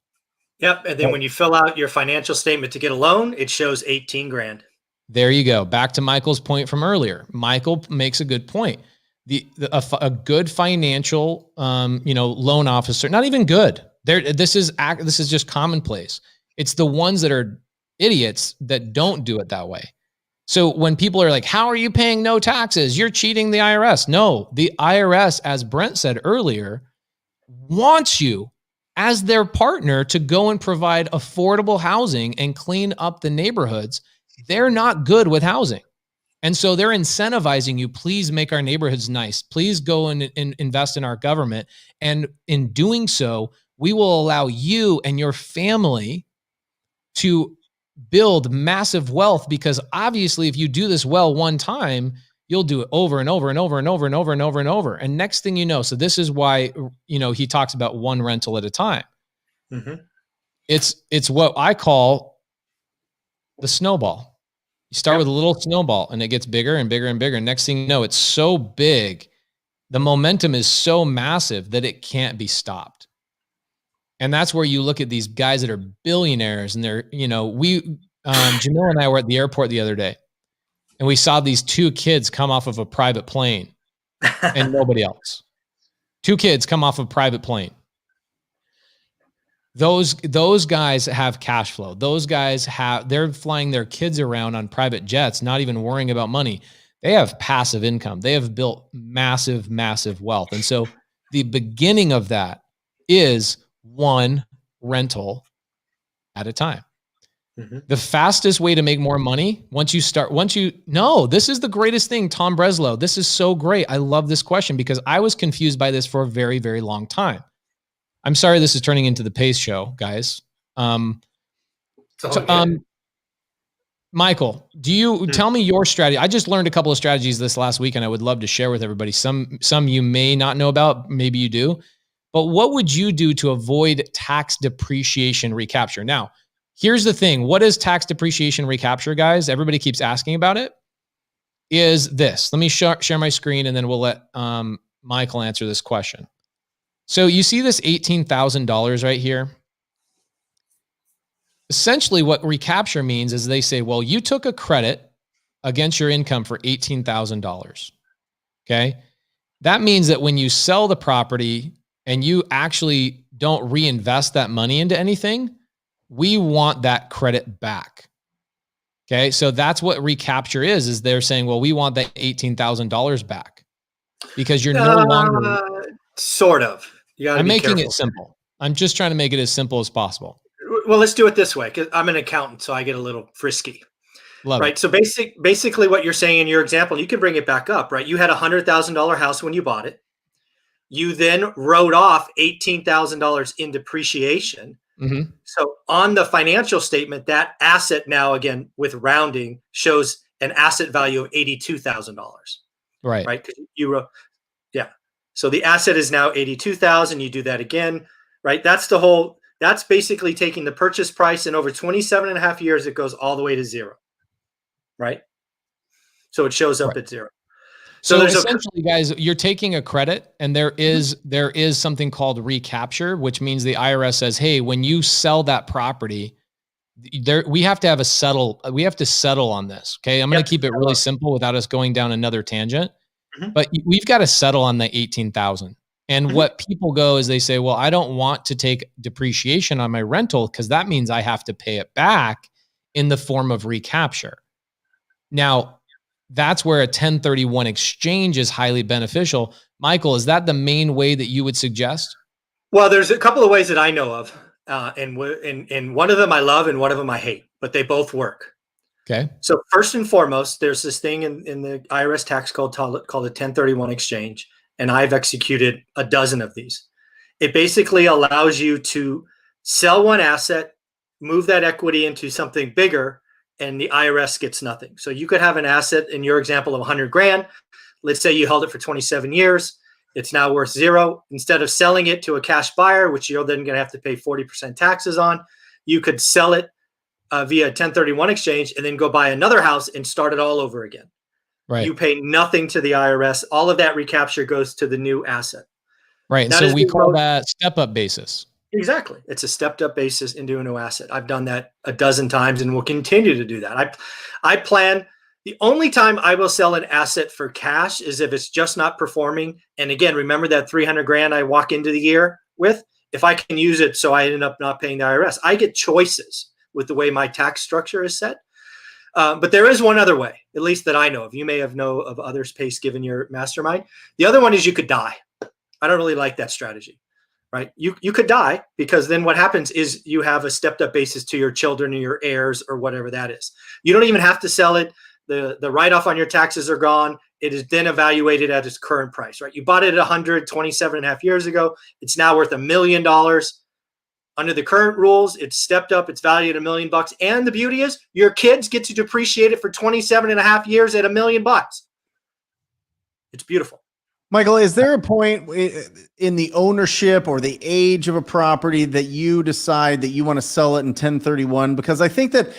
Yep. And then when you fill out your financial statement to get a loan, it shows 18 grand. There you go. Back to Michael's point from earlier. Michael makes a good point. A good financial, loan officer, not even good. This is just commonplace. It's the ones that are idiots that don't do it that way. So when people are like, how are you paying no taxes? You're cheating the IRS. No, the IRS, as Brent said earlier, wants you as their partner to go and provide affordable housing and clean up the neighborhoods. They're not good with housing. And so they're incentivizing you, please make our neighborhoods nice. Please go and invest in our government. And in doing so, we will allow you and your family to build massive wealth, because obviously if you do this well one time, you'll do it over and over and over and over and over and over and over. And next thing you know, so this is why, he talks about one rental at a time. Mm-hmm. It's what I call the snowball. You start with a little snowball and it gets bigger and bigger and bigger. Next thing you know, it's so big. The momentum is so massive that it can't be stopped. And that's where you look at these guys that are billionaires and they're, Jamil and I were at the airport the other day and we saw these 2 kids come off of a private plane and nobody else. 2 kids come off of a private plane. Those guys have cash flow. Those guys they're flying their kids around on private jets, not even worrying about money. They have passive income. They have built massive, massive wealth. And so the beginning of that is one rental at a time. Mm-hmm. The fastest way to make more money, this is the greatest thing, Tom Breslow. This is so great. I love this question because I was confused by this for a very, very long time. I'm sorry this is turning into the PACE show, guys. Michael, do you tell me your strategy? I just learned a couple of strategies this last week and I would love to share with everybody. Some you may not know about, maybe you do. But what would you do to avoid tax depreciation recapture? Now, here's the thing. What is tax depreciation recapture, guys? Everybody keeps asking about it. Is this. Let me share my screen and then we'll let Michael answer this question. So you see this $18,000 right here? essentially what recapture means is they say, well, you took a credit against your income for $18,000. Okay. That means that when you sell the property and you actually don't reinvest that money into anything, we want that credit back. Okay. So that's what recapture is they're saying, well, we want that $18,000 back because you're no longer. Sort of. You got to I'm be making careful. it simple. I'm just trying to make it as simple as possible. Well, let's do it this way because I'm an accountant, so I get a little frisky. Love Right. it. So basically what you're saying in your example, you can bring it back up, right? You had $100,000 house when you bought it. You then wrote off $18,000 in depreciation. Mm-hmm. So on the financial statement, that asset now, again, with rounding, shows an asset value of $82,000. Right. Right. Because you wrote, yeah. So the asset is now 82,000. You do that again, right? That's basically taking the purchase price, and over 27 and a half years, it goes all the way to zero. Right. So it shows up at zero. So essentially, guys, you're taking a credit, and there is something called recapture, which means the IRS says, hey, when you sell that property, we have to settle on this. Okay. I'm going to keep it really simple without us going down another tangent, but we've got to settle on the 18,000. And what people go is they say, well, I don't want to take depreciation on my rental because that means I have to pay it back in the form of recapture. Now, that's where a 1031 exchange is highly beneficial. Michael, is that the main way that you would suggest? Well, there's a couple of ways that I know of. And one of them I love and one of them I hate, but they both work. Okay. So first and foremost, there's this thing in the IRS tax code called a 1031 exchange. And I've executed a dozen of these. It basically allows you to sell one asset, move that equity into something bigger, and the IRS gets nothing. So you could have an asset in your example of 100 grand. Let's say you held it for 27 years. It's now worth zero. Instead of selling it to a cash buyer, which you're then going to have to pay 40% taxes on, you could sell it via 1031 exchange and then go buy another house and start it all over again. Right. You pay nothing to the IRS. All of that recapture goes to the new asset. Right. And so we call that step-up basis. Exactly. It's a stepped-up basis into a new asset. I've done that a dozen times and will continue to do that. I plan. The only time I will sell an asset for cash is if it's just not performing. And again, remember that 300 grand I walk into the year with? If I can use it so I end up not paying the IRS. I get choices with the way my tax structure is set. But there is one other way, at least that I know of. You may have know of others, Pace, given your mastermind. The other one is you could die. I don't really like that strategy, right? You could die because then what happens is you have a stepped up basis to your children or your heirs or whatever that is. You don't even have to sell it. The write-off on your taxes are gone. It is then evaluated at its current price, right? You bought it at 127 and a half years ago. It's now worth $1 million. Under the current rules, it's stepped up. It's valued at $1 million. And the beauty is your kids get to depreciate it for 27 and a half years at $1 million. It's beautiful. Michael, is there a point in the ownership or the age of a property that you decide that you want to sell it in 1031? Because I think that,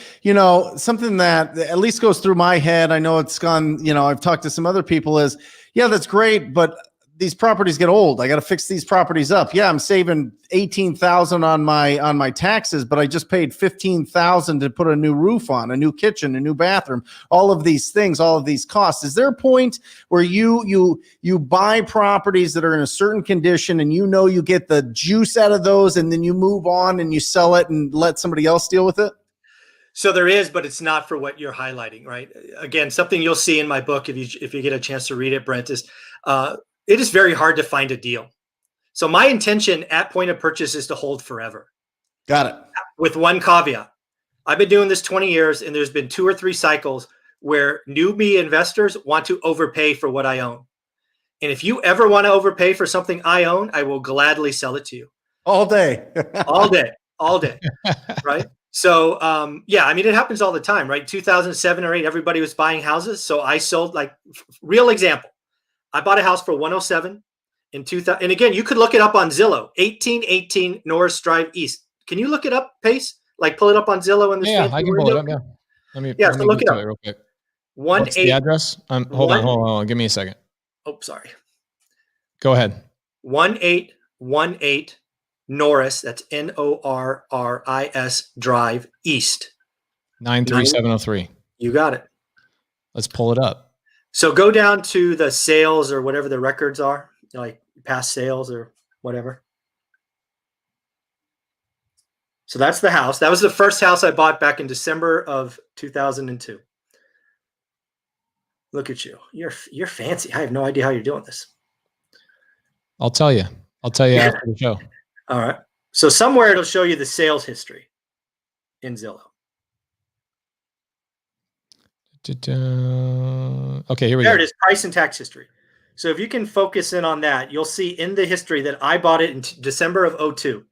something that at least goes through my head, I know it's gone, I've talked to some other people is, yeah, that's great, but these properties get old. I got to fix these properties up. Yeah, I'm saving 18,000 on my taxes, but I just paid 15,000 to put a new roof on, a new kitchen, a new bathroom, all of these things, all of these costs. Is there a point where you buy properties that are in a certain condition and you get the juice out of those and then you move on and you sell it and let somebody else deal with it? So there is, but it's not for what you're highlighting, right? Again, something you'll see in my book if you get a chance to read it, Brent, is it is very hard to find a deal. So my intention at point of purchase is to hold forever. Got it. With one caveat. I've been doing this 20 years and there's been 2 or 3 cycles where newbie investors want to overpay for what I own. And if you ever want to overpay for something I own, I will gladly sell it to you. All day. all day. Right? So, it happens all the time, right? 2007 or 8, everybody was buying houses. So I sold, real example. I bought a house for 107 in 2000. And again, you could look it up on Zillow, 1818 Norris Drive East. Can you look it up, Pace? Pull it up on Zillow in the Yeah, I can pull it up. Yeah. Let me look it up real quick. What's the address? Hold on. Give me a second. Oh, sorry. Go ahead. 1818 Norris, that's Norris Drive East. 93703. You got it. Let's pull it up. So go down to the sales or whatever the records are, like past sales or whatever. So that's the house. That was the first house I bought back in December of 2002. Look at you. You're fancy. I have no idea how you're doing this. I'll tell you. I'll tell you after the show. All right. So somewhere it'll show you the sales history in Zillow. Okay, here we go. There it is, price and tax history. So if you can focus in on that, you'll see in the history that I bought it in December of 02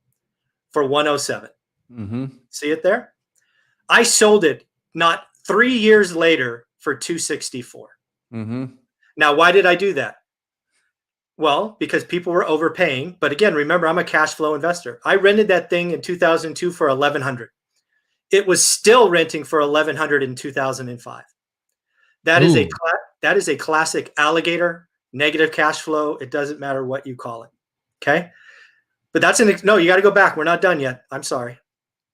for 107. Mm-hmm. See it there? I sold it not 3 years later for 264. Mm-hmm. Now, why did I do that? Well, because people were overpaying. But again, remember, I'm a cash flow investor. I rented that thing in 2002 for $1,100. It was still renting for $1,100 in 2005. That is a classic alligator, negative cash flow. It doesn't matter what you call it. Okay. But that's no, you got to go back. We're not done yet. I'm sorry.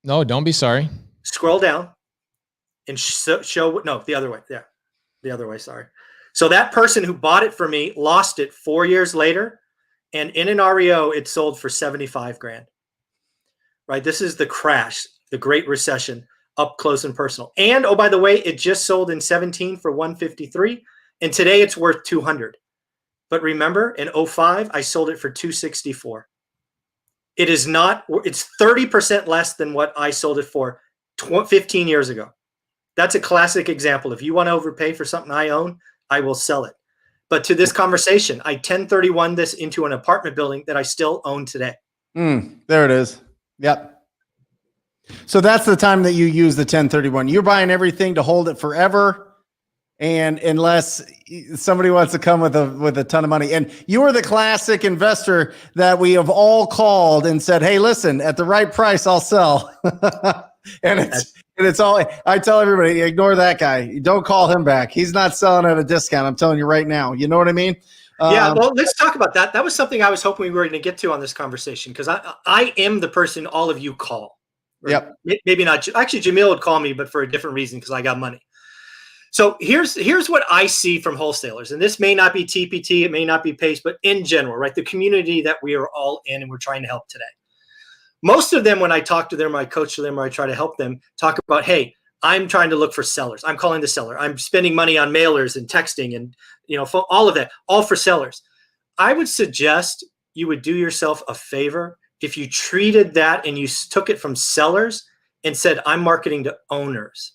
No, don't be sorry. Scroll down and show, no, the other way. Yeah. The other way. Sorry. So that person who bought it for me lost it 4 years later. And in an REO, it sold for 75 grand. Right. This is the crash, the Great Recession, up close and personal. And oh, by the way, it just sold in 17 for 153. And today it's worth 200. But remember, in 05, I sold it for 264. It is not, it's 30% less than what I sold it for 15 years ago. That's a classic example. If you want to overpay for something I own, I will sell it. But to this conversation, I 1031 this into an apartment building that I still own today. There it is. Yep. So that's the time that you use the 1031. You're buying everything to hold it forever. And unless somebody wants to come with a ton of money, and you are the classic investor that we have all called and said, hey, listen, at the right price, I'll sell. and it's all, I tell everybody, ignore that guy. Don't call him back. He's not selling at a discount. I'm telling you right now. You know what I mean? Yeah, well, let's talk about that. That was something I was hoping we were going to get to on this conversation, because I am the person all of you call. Yep. Maybe not. Actually, Jamil would call me, but for a different reason, because I got money. So here's what I see from wholesalers, and this may not be TPT, it may not be PACE, but in general, right? The community that we are all in and we're trying to help today. Most of them, when I talk to them, or I coach them, or I try to help them, talk about, hey, I'm trying to look for sellers. I'm calling the seller. I'm spending money on mailers and texting and all of that, all for sellers. I would suggest you would do yourself a favor if you treated that and you took it from sellers and said, I'm marketing to owners.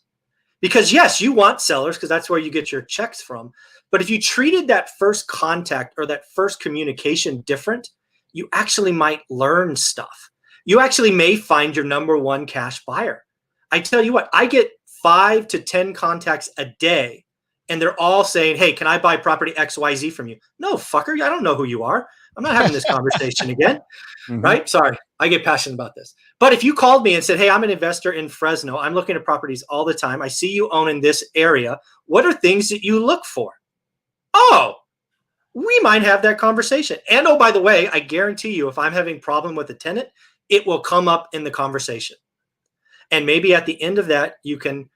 Because yes, you want sellers because that's where you get your checks from. But if you treated that first contact or that first communication different, you actually might learn stuff. You actually may find your number one cash buyer. I tell you what, I get 5 to 10 contacts a day, and they're all saying, hey, can I buy property XYZ from you? No, fucker, I don't know who you are. I'm not having this conversation again. Right? Sorry, I get passionate about this. But if you called me and said, hey, I'm an investor in Fresno. I'm looking at properties all the time. I see you own in this area. What are things that you look for? Oh, we might have that conversation. And oh, by the way, I guarantee you, if I'm having a problem with a tenant, it will come up in the conversation. And maybe at the end of that, you can,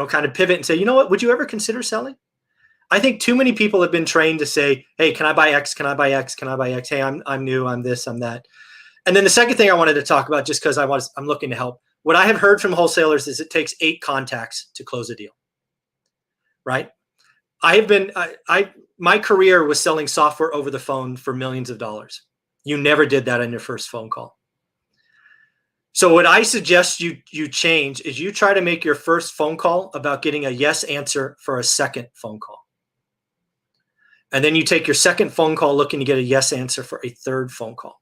kind of pivot and say, you know what, would you ever consider selling? I think too many people have been trained to say, hey, can I buy X? Can I buy X? Can I buy X? Hey, I'm new. I'm this, I'm that. And then the second thing I wanted to talk about, just because I'm looking to help, what I have heard from wholesalers is it takes 8 contacts to close a deal. Right? My career was selling software over the phone for millions of dollars. You never did that on your first phone call. So what I suggest you change is you try to make your first phone call about getting a yes answer for a second phone call. And then you take your second phone call looking to get a yes answer for a third phone call.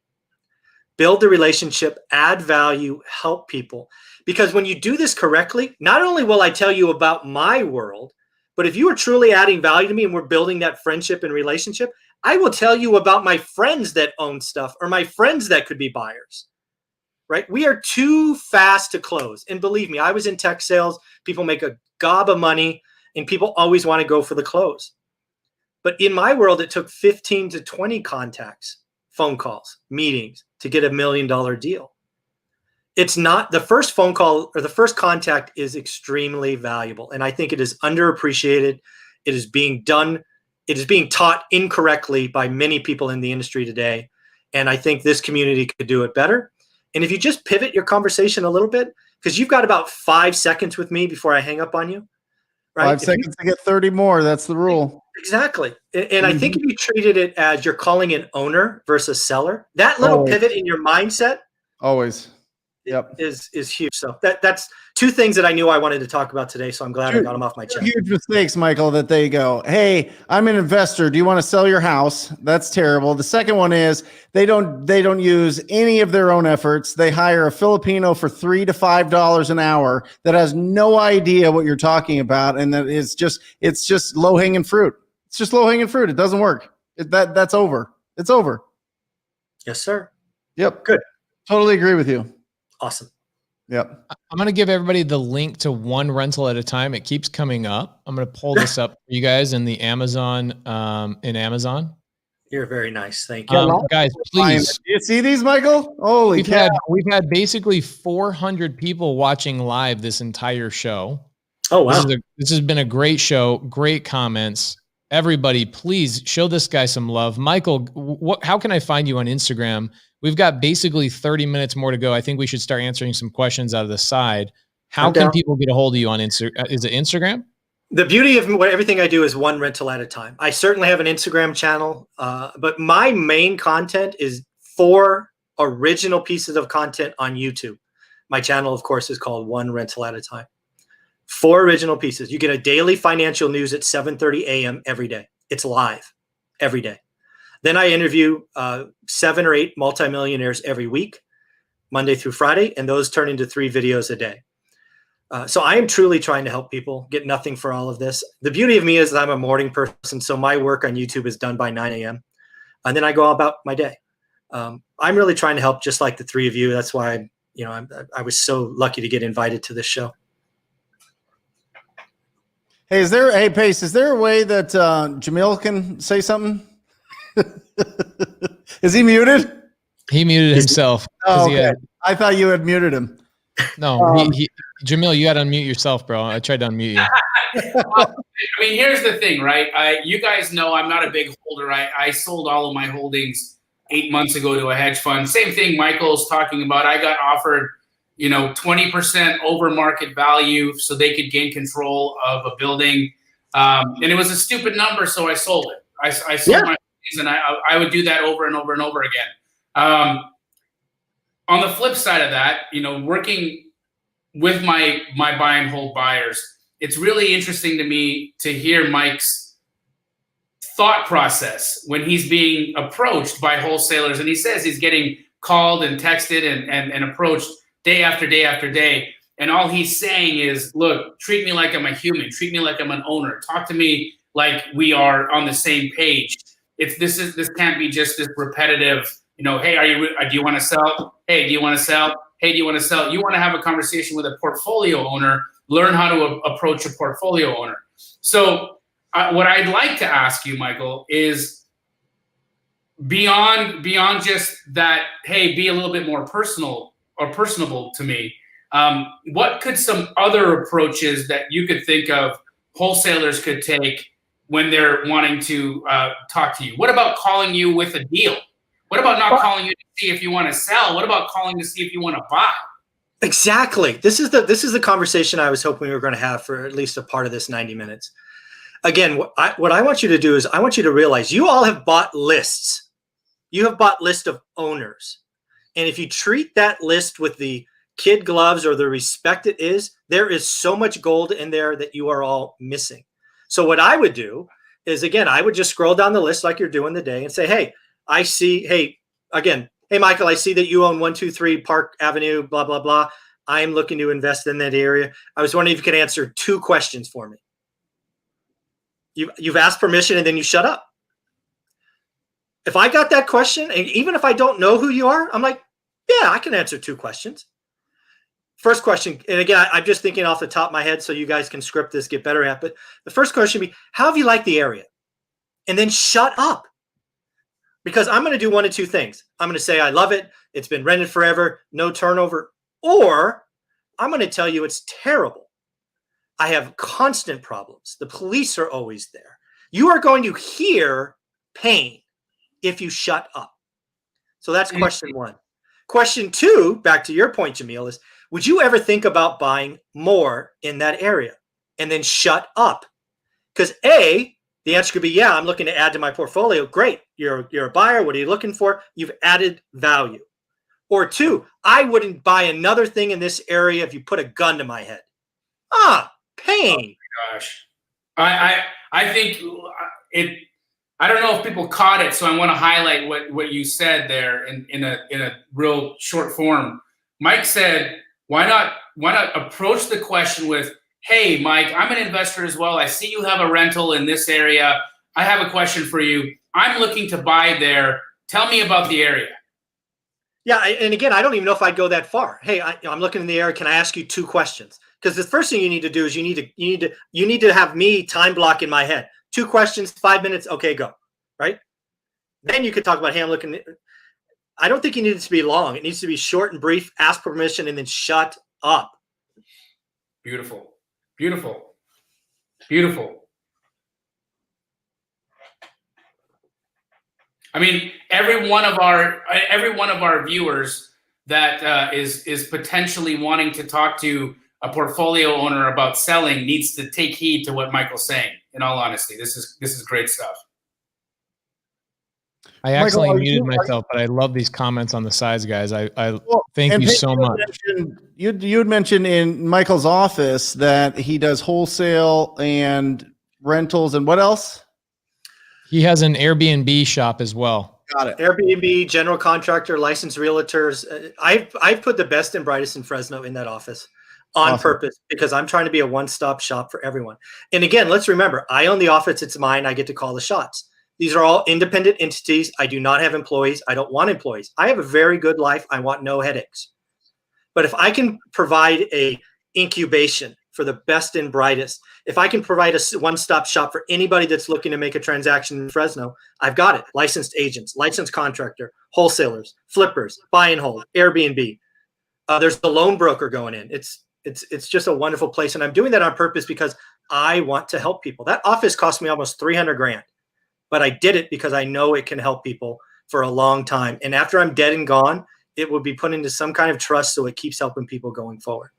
Build the relationship, add value, help people. Because when you do this correctly, not only will I tell you about my world, but if you are truly adding value to me and we're building that friendship and relationship, I will tell you about my friends that own stuff or my friends that could be buyers. Right? We are too fast to close. And believe me, I was in tech sales. People make a gob of money and people always want to go for the close. But in my world, it took 15 to 20 contacts, phone calls, meetings, to get $1 million deal. It's not the first phone call or the first contact is extremely valuable. And I think it is underappreciated. It is being done. It is being taught incorrectly by many people in the industry today. And I think this community could do it better. And if you just pivot your conversation a little bit, because you've got about 5 seconds with me before I hang up on you, right? 5 seconds to get 30 more. That's the rule. Exactly. And I think if you treated it as you're calling an owner versus seller, that little pivot in your mindset always is huge. So that's 2 things that I knew I wanted to talk about today. So I'm glad I got them off my chest. Huge mistakes, Michael, that they go, hey, I'm an investor. Do you want to sell your house? That's terrible. The second one is they don't use any of their own efforts. They hire a Filipino for $3 to $5 an hour that has no idea what you're talking about. And that it's just low hanging fruit. It's just low hanging fruit. It doesn't work. That's over. It's over. Yes, sir. Yep. Good. Totally agree with you. Awesome. Yep. I'm going to give everybody the link to one rental at a time. It keeps coming up. I'm going to pull this up for you guys in the Amazon, in Amazon. You're very nice. Thank you. Guys, please. Do you see these, Michael? Holy cow. We've had basically 400 people watching live this entire show. Oh, wow. This has been a great show. Great comments. Everybody, please show this guy some love. Michael, how can I find you on Instagram? We've got basically 30 minutes more to go. I think we should start answering some questions out of the side. How can people get a hold of you on Instagram? Is it Instagram? The beauty of everything I do is one rental at a time. I certainly have an Instagram channel, but my main content is 4 original pieces of content on YouTube. My channel, of course, is called One Rental at a Time. 4 original pieces. You get a daily financial news at 7:30 a.m. every day. It's live every day. Then I interview 7 or 8 multimillionaires every week, Monday through Friday, and those turn into 3 videos a day. So I am truly trying to help people get nothing for all of this. The beauty of me is that I'm a morning person, so my work on YouTube is done by 9 a.m. And then I go about my day. I'm really trying to help, just like the 3 of you. That's why I was so lucky to get invited to this show. Hey, Pace, is there a way that Jamil can say something? Is he muted? He muted himself. Oh, okay. I thought you had muted him. No, Jamil, you got to unmute yourself, bro. I tried to unmute you. Well, I mean, here's the thing, right? You guys know I'm not a big holder. I sold all of my holdings 8 months ago to a hedge fund. Same thing Michael's talking about. I got offered, 20% over market value so they could gain control of a building. And it was a stupid number, so I sold it. I sold my holdings, and I would do that over and over and over again. On the flip side of that, working with my buy and hold buyers, it's really interesting to me to hear Mike's thought process when he's being approached by wholesalers. And he says he's getting called and texted and approached day after day after day. And all he's saying is, look, treat me like I'm a human. Treat me like I'm an owner. Talk to me like we are on the same page. This can't be just this repetitive, hey, do you want to sell? Hey, do you want to sell? Hey, do you want to sell? You want to have a conversation with a portfolio owner, learn how to approach a portfolio owner. So what I'd like to ask you, Michael, is beyond just that, hey, be a little bit more personal or personable to me. What could some other approaches that you could think of wholesalers could take when they're wanting to talk to you? What about calling you with a deal? What about not calling you to see if you want to sell? What about calling to see if you want to buy? Exactly. This is the conversation I was hoping we were going to have for at least a part of this 90 minutes. Again, what I want you to do is I want you to realize you all have bought lists. You have bought lists of owners. And if you treat that list with the kid gloves or the respect it is, there is so much gold in there that you are all missing. So what I would do is, again, I would just scroll down the list like you're doing today and say, hey, hey, Michael, I see that you own 123 Park Avenue, blah, blah, blah. I'm looking to invest in that area. I was wondering if you could answer 2 questions for me. You've asked permission and then you shut up. If I got that question, and even if I don't know who you are, I'm like, yeah, I can answer 2 questions. First question, and again, I'm just thinking off the top of my head so you guys can script this, get better at it. But the first question would be, how have you liked the area? And then shut up. Because I'm going to do one of two things. I'm going to say, I love it. It's been rented forever, no turnover. Or I'm going to tell you it's terrible. I have constant problems. The police are always there. You are going to hear pain if you shut up. So that's question one. Question two, back to your point, Jamil, is would you ever think about buying more in that area and then shut up? Because A, the answer could be, yeah, I'm looking to add to my portfolio. Great. You're a buyer. What are you looking for? You've added value. Or two, I wouldn't buy another thing in this area if you put a gun to my head. Pain. Oh my gosh. I think it. I don't know if people caught it, so I want to highlight what you said there in a real short form. Mike said, why not approach the question with, hey, Mike, I'm an investor as well. I see you have a rental in this area. I have a question for you. I'm looking to buy there. Tell me about the area. Yeah, and again, I don't even know if I'd go that far. Hey, I'm looking in the area. Can I ask you two questions? Because the first thing you need to do is you need to have me time block in my head. 2 questions, 5 minutes. Okay, go. Right. Then you could talk about, hey, I'm looking. I don't think it needs to be long. It needs to be short and brief. Ask permission and then shut up. Beautiful, beautiful, beautiful. I mean, every one of our viewers that is potentially wanting to talk to a portfolio owner about selling needs to take heed to what Michael's saying. In all honesty, this is great stuff. I accidentally muted myself, but I love these comments on the sides, guys. I thank you so much. You had mentioned in Michael's office that he does wholesale and rentals and what else? He has an Airbnb shop as well. Got it. Airbnb, general contractor, licensed realtors. I've put the best and brightest in Fresno in that office on purpose because I'm trying to be a one-stop shop for everyone. And again, let's remember, I own the office. It's mine. I get to call the shots. These are all independent entities. I do not have employees. I don't want employees. I have a very good life. I want no headaches. But if I can provide a incubation for the best and brightest, if I can provide a one-stop shop for anybody that's looking to make a transaction in Fresno, I've got it. Licensed agents, licensed contractor, wholesalers, flippers, buy and hold, Airbnb. There's the loan broker going in. It's just a wonderful place. And I'm doing that on purpose because I want to help people. That office cost me almost $300,000. But I did it because I know it can help people for a long time. And after I'm dead and gone, it will be put into some kind of trust so it keeps helping people going forward.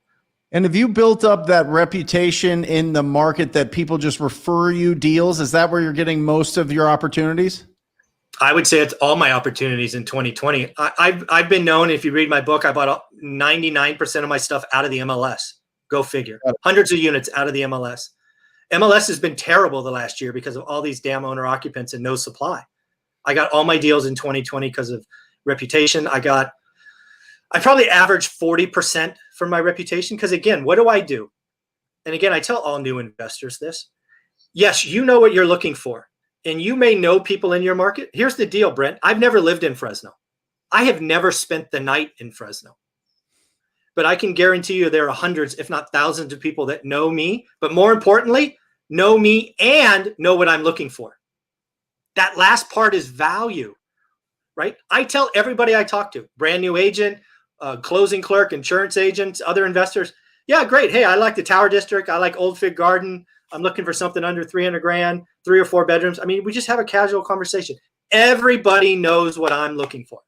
And have you built up that reputation in the market that people just refer you deals? Is that where you're getting most of your opportunities? I would say it's all my opportunities in 2020. I've been known, if you read my book, I bought 99% of my stuff out of the MLS. Go figure. Hundreds of units out of the MLS. MLS has been terrible the last year because of all these damn owner occupants and no supply. I got all my deals in 2020 because of reputation. I probably averaged 40% from my reputation because, again, what do I do? And again, I tell all new investors this. Yes, you know what you're looking for, and you may know people in your market. Here's the deal, Brent. I've never lived in Fresno. I have never spent the night in Fresno. But I can guarantee you there are hundreds, if not thousands of people that know me, but more importantly, know me and know what I'm looking for. That last part is value, right? I tell everybody I talk to, brand new agent, closing clerk, insurance agents, other investors. Yeah, great. Hey, I like the Tower District. I like Old Fig Garden. I'm looking for something under $300,000, 3 or 4 bedrooms. I mean, we just have a casual conversation. Everybody knows what I'm looking for.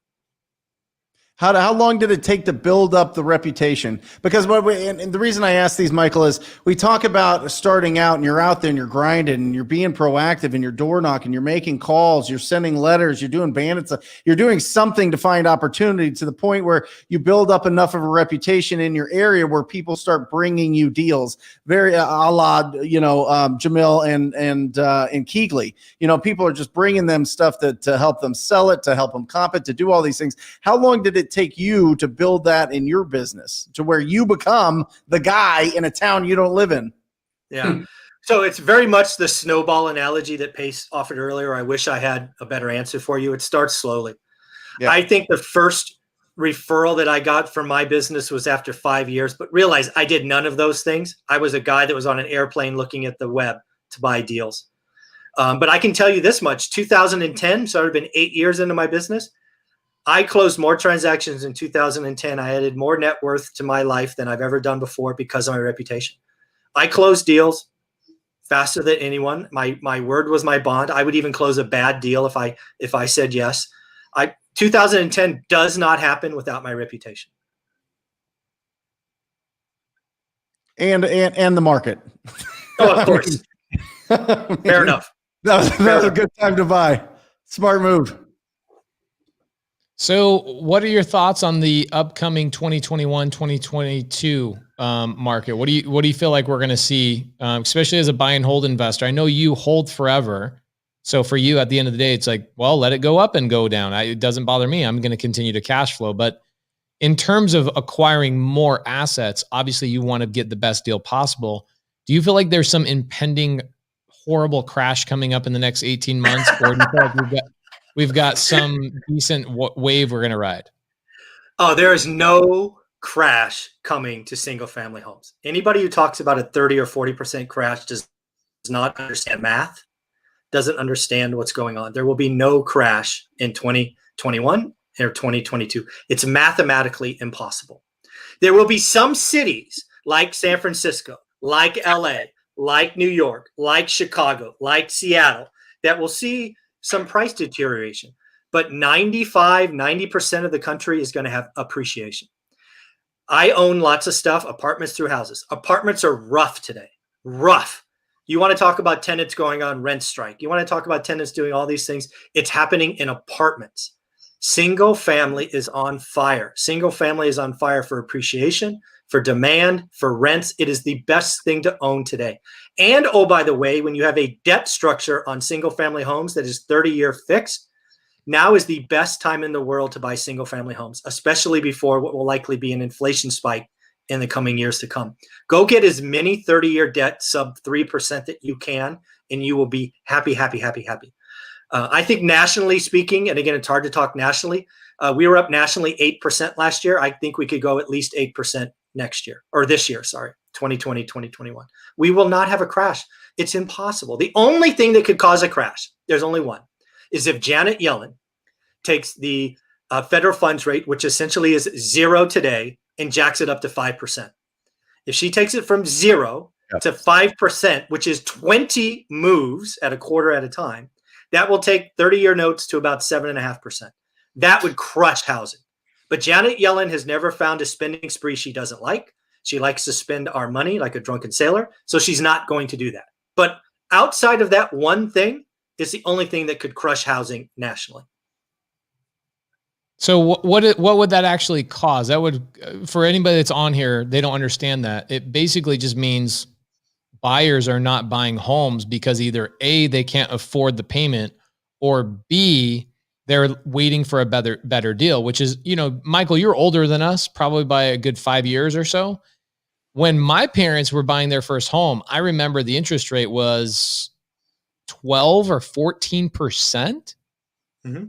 How long did it take to build up the reputation? Because and the reason I ask these, Michael, is we talk about starting out and you're out there and you're grinding and you're being proactive and you're door knocking, you're making calls, you're sending letters, you're doing bandits, you're doing something to find opportunity to the point where you build up enough of a reputation in your area where people start bringing you deals. Very a la, Jamil and Keegley. People are just bringing them stuff to help them sell it, to help them comp it, to do all these things. How long did it take you to build that in your business to where you become the guy in a town you don't live in? Yeah. So it's very much the snowball analogy that Pace offered earlier. I wish I had a better answer for you. It starts slowly. Yeah. I think the first referral that I got from my business was after 5 years, but realize I did none of those things. I was a guy that was on an airplane looking at the web to buy deals. But I can tell you this much: 2010, so I've been 8 years into my business. I closed more transactions in 2010. I added more net worth to my life than I've ever done before because of my reputation. I closed deals faster than anyone. My word was my bond. I would even close a bad deal if I said yes. 2010 does not happen without my reputation. And the market. Oh, of course. Fair enough. That was a good time to buy. Smart move. So what are your thoughts on the upcoming 2021, 2022 market? What do you feel like we're going to see, especially as a buy and hold investor? I know you hold forever. So for you, at the end of the day, it's like, well, let it go up and go down. It doesn't bother me. I'm going to continue to cash flow. But in terms of acquiring more assets, obviously you want to get the best deal possible. Do you feel like there's some impending horrible crash coming up in the next 18 months? Or do you feel like we've got some decent wave we're going to ride? Oh, there is no crash coming to single family homes. Anybody who talks about a 30 or 40% crash does not understand math, doesn't understand what's going on. There will be no crash in 2021 or 2022. It's mathematically impossible. There will be some cities like San Francisco, like LA, like New York, like Chicago, like Seattle, that will see some price deterioration, but 90% of the country is going to have appreciation. I own lots of stuff, apartments through houses. Apartments are rough today, rough. You want to talk about tenants going on rent strike. You want to talk about tenants doing all these things. It's happening in apartments. Single family is on fire. Single family is on fire for appreciation, for demand, for rents. It is the best thing to own today. And oh, by the way, when you have a debt structure on single family homes that is 30-year fixed, now is the best time in the world to buy single family homes, especially before what will likely be an inflation spike in the coming years to come. Go get as many 30-year debt sub 3% that you can, and you will be happy, happy, happy, happy. I think nationally speaking, and again, it's hard to talk nationally, we were up nationally 8% last year. I think we could go at least 8% next year, or this year, sorry, 2020, 2021. We will not have a crash. It's impossible. The only thing that could cause a crash, there's only one, is if Janet Yellen takes the federal funds rate, which essentially is 0 today, and jacks it up to 5%. If she takes it from 0 to 5%, which is 20 moves at a quarter at a time, that will take 30-year notes to about 7.5%. That would crush housing. But Janet Yellen has never found a spending spree she doesn't like. She likes to spend our money like a drunken sailor, so she's not going to do that. But outside of that one thing, is the only thing that could crush housing nationally. So what would that actually cause? That would, for anybody that's on here, they don't understand that. It basically just means buyers are not buying homes because either A, they can't afford the payment, or B, they're waiting for a better deal, which is, Michael, you're older than us, probably by a good 5 years or so. When my parents were buying their first home, I remember the interest rate was 12 or 14%. Mm-hmm.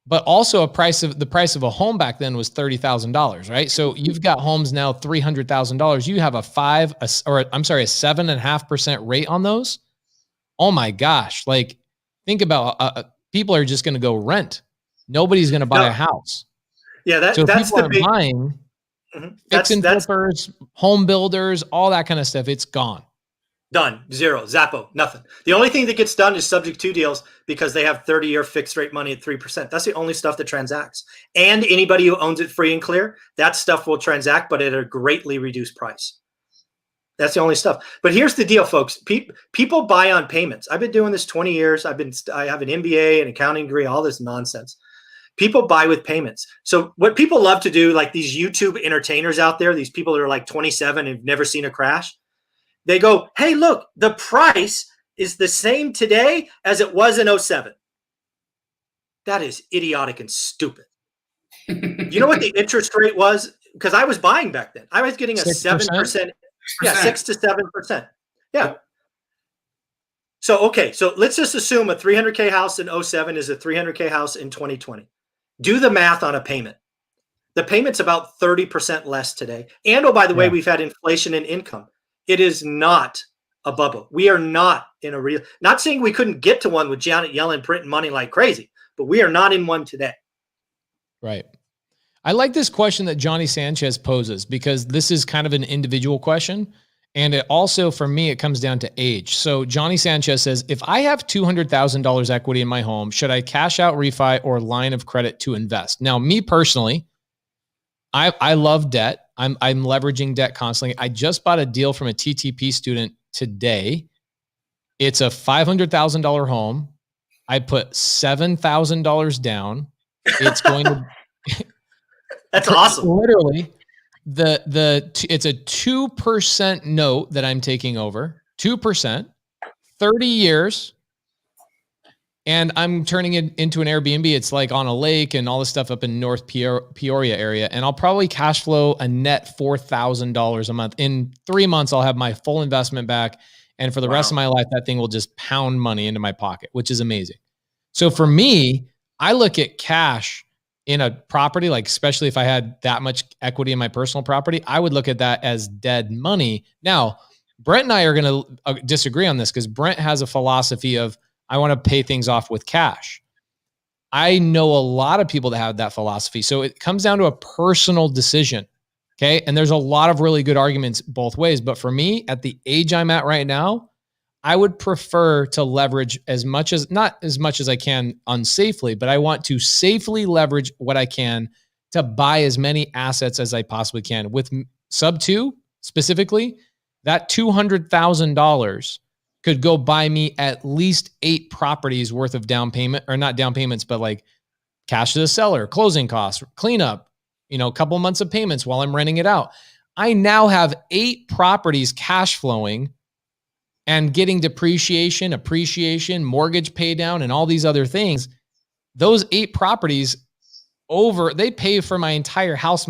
But also the price of a home back then was $30,000, right? So you've got homes now $300,000. You have a 7.5% rate on those. Oh my gosh! Like, think about people are just going to go rent. Nobody's going to buy a house. Yeah, that's people the are big buying. Fix and flippers, home builders, all that kind of stuff. It's gone. Done. Zero. Zappo. Nothing. The only thing that gets done is subject to deals because they have 30-year fixed rate money at 3%. That's the only stuff that transacts. And anybody who owns it free and clear, that stuff will transact, but at a greatly reduced price. That's the only stuff. But here's the deal, folks. People buy on payments. I've been doing this 20 years. I have an MBA, an accounting degree, all this nonsense. People buy with payments. So what people love to do, like these YouTube entertainers out there, these people that are like 27 and have never seen a crash, they go, hey, look, the price is the same today as it was in 07. That is idiotic and stupid. You know what the interest rate was? Because I was buying back then. I was getting a 7%. Yeah, 6 to 7%. Yeah. So let's just assume a 300K house in 07 is a 300K house in 2020. Do the math on a payment. The payment's about 30% less today. And, oh, by the way, we've had inflation in income. It is not a bubble. We are not in a real, not saying we couldn't get to one with Janet Yellen printing money like crazy, but we are not in one today. Right. I like this question that Johnny Sanchez poses because this is kind of an individual question. And it also, for me, it comes down to age. So Johnny Sanchez says, if I have $200,000 equity in my home, should I cash out, refi, or line of credit to invest? Now, me personally, I love debt. I'm leveraging debt constantly. I just bought a deal from a TTP student today. It's a $500,000 home. I put $7,000 down. It's going to That's awesome. Literally, it's a 2% note that I'm taking over. 2%, 30 years. And I'm turning it into an Airbnb. It's like on a lake and all this stuff up in North Peoria area. And I'll probably cash flow a net $4,000 a month. In 3 months, I'll have my full investment back. And for the rest of my life, that thing will just pound money into my pocket, which is amazing. So for me, I look at cash in a property, like especially if I had that much equity in my personal property, I would look at that as dead money. Now, Brent and I are going to disagree on this because Brent has a philosophy of, I want to pay things off with cash. I know a lot of people that have that philosophy. So it comes down to a personal decision. Okay. And there's a lot of really good arguments both ways. But for me, at the age I'm at right now, I would prefer to leverage not as much as I can unsafely, but I want to safely leverage what I can to buy as many assets as I possibly can. With sub 2 specifically, that $200,000 could go buy me at least 8 properties worth of down payment, or not down payments, but like cash to the seller, closing costs, cleanup, a couple months of payments while I'm renting it out. I now have 8 properties cash flowing and getting depreciation, appreciation, mortgage pay down, and all these other things. Those 8 properties they pay for my entire house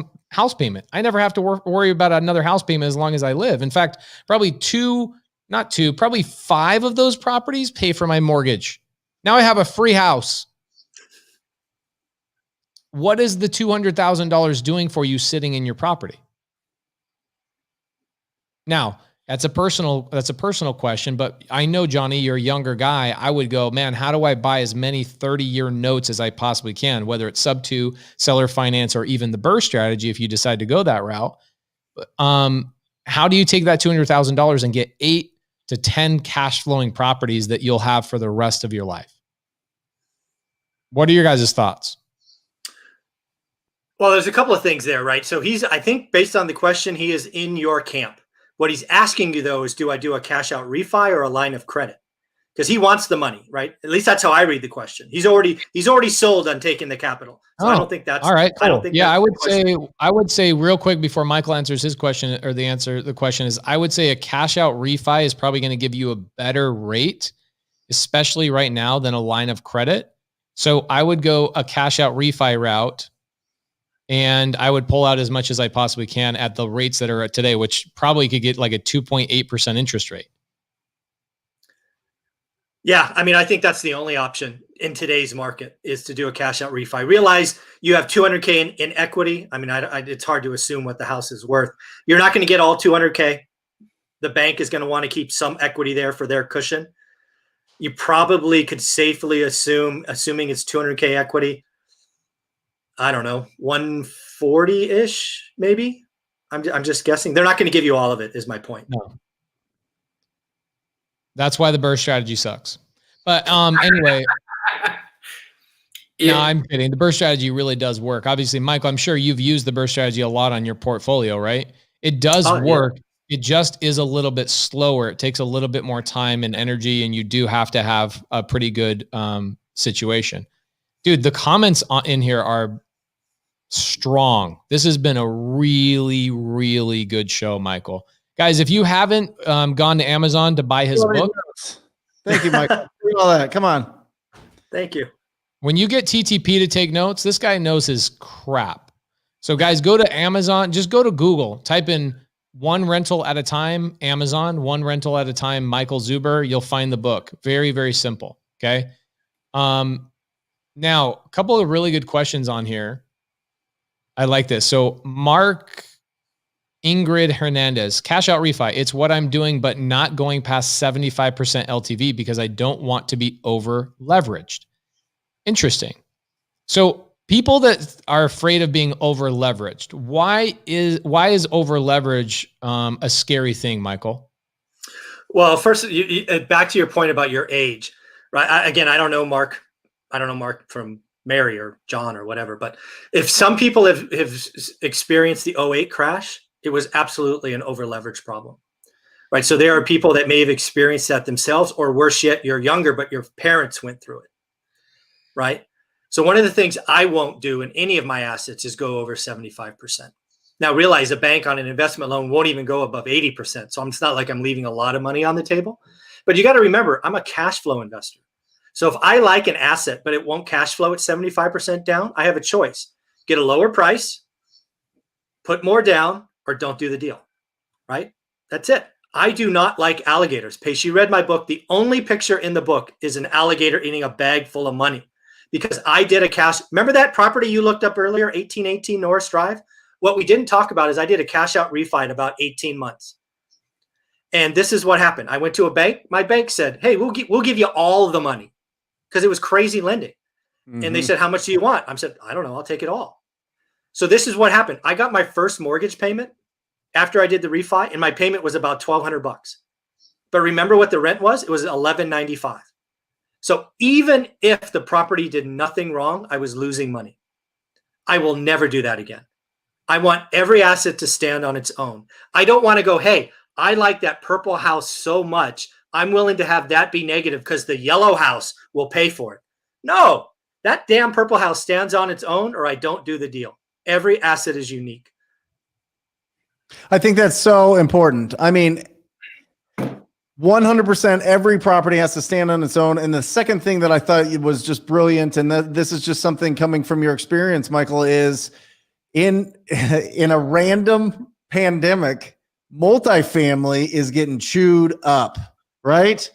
payment. I never have to worry about another house payment as long as I live. In fact, probably probably 5 of those properties pay for my mortgage. Now I have a free house. What is the $200,000 doing for you sitting in your property? Now, that's a personal question, but I know, Johnny, you're a younger guy. I would go, man, how do I buy as many 30-year notes as I possibly can, whether it's sub 2, seller finance, or even the burst strategy if you decide to go that route. How do you take that $200,000 and get 8 to 10 cash flowing properties that you'll have for the rest of your life? What are your guys' thoughts? Well, there's a couple of things there, right? So I think based on the question, he is in your camp. What he's asking you though is, do I do a cash out refi or a line of credit? Because he wants the money, right? At least that's how I read the question. He's already sold on taking the capital. So I don't think that's all right. Cool. I don't think. Yeah, I would say real quick before Michael answers his question, or the question is, I would say a cash out refi is probably going to give you a better rate, especially right now, than a line of credit. So I would go a cash out refi route, and I would pull out as much as I possibly can at the rates that are at today, which probably could get like a 2.8% interest rate. Yeah, I mean, I think that's the only option in today's market is to do a cash out refi. Realize you have $200K in equity. I mean, it's hard to assume what the house is worth. You're not going to get all $200K. The bank is going to want to keep some equity there for their cushion. You probably could safely assuming it's $200K equity, I don't know, 140-ish, maybe. I'm just guessing. They're not going to give you all of it, is my point. No. That's why the burst strategy sucks. But anyway, no, I'm kidding. The burst strategy really does work. Obviously, Michael, I'm sure you've used the burst strategy a lot on your portfolio, right? It does work. Yeah. It just is a little bit slower. It takes a little bit more time and energy, and you do have to have a pretty good situation. Dude, the comments in here are strong. This has been a really, really good show, Michael. Guys, if you haven't gone to Amazon to buy his book. Thank you, Michael. All that. Come on. Thank you. When you get TTP to take notes, this guy knows his crap. So guys, go to Amazon. Just go to Google. Type in one rental at a time, Amazon, one rental at a time, Michael Zuber. You'll find the book. Very, very simple. Okay. Now, a couple of really good questions on here. I like this. So Mark Ingrid Hernandez, cash out refi. It's what I'm doing, but not going past 75% LTV because I don't want to be over leveraged. Interesting. So people that are afraid of being over leveraged, why is over leverage a scary thing, Michael? Well, first, back to your point about your age, right? I don't know Mark. I don't know Mark from Mary or John or whatever. But if some people have experienced the '08 crash, it was absolutely an over leverage problem, right? So there are people that may have experienced that themselves, or worse yet, you're younger, but your parents went through it, right? So one of the things I won't do in any of my assets is go over 75%. Now realize a bank on an investment loan won't even go above 80%. So it's not like I'm leaving a lot of money on the table, but you got to remember, I'm a cash flow investor. So if I like an asset, but it won't cash flow at 75% down, I have a choice: get a lower price, put more down, or don't do the deal, right? That's it. I do not like alligators. Paige, you read my book. The only picture in the book is an alligator eating a bag full of money, because I did a cash. Remember that property you looked up earlier, 1818 Norris Drive? What we didn't talk about is I did a cash out refi in about 18 months. And this is what happened. I went to a bank. My bank said, hey, we'll give you all of the money, because it was crazy lending. Mm-hmm. And they said, how much do you want? I said, I don't know. I'll take it all. So this is what happened. I got my first mortgage payment after I did the refi, and my payment was about $1,200. But remember what the rent was? It was $1,195. So even if the property did nothing wrong, I was losing money. I will never do that again. I want every asset to stand on its own. I don't want to go, hey, I like that purple house so much, I'm willing to have that be negative because the yellow house will pay for it. No, that damn purple house stands on its own, or I don't do the deal. Every asset is unique. I think that's so important. I mean, 100% every property has to stand on its own. And the second thing that I thought was just brilliant, and this is just something coming from your experience, Michael, is in a random pandemic, multifamily is getting chewed up, right?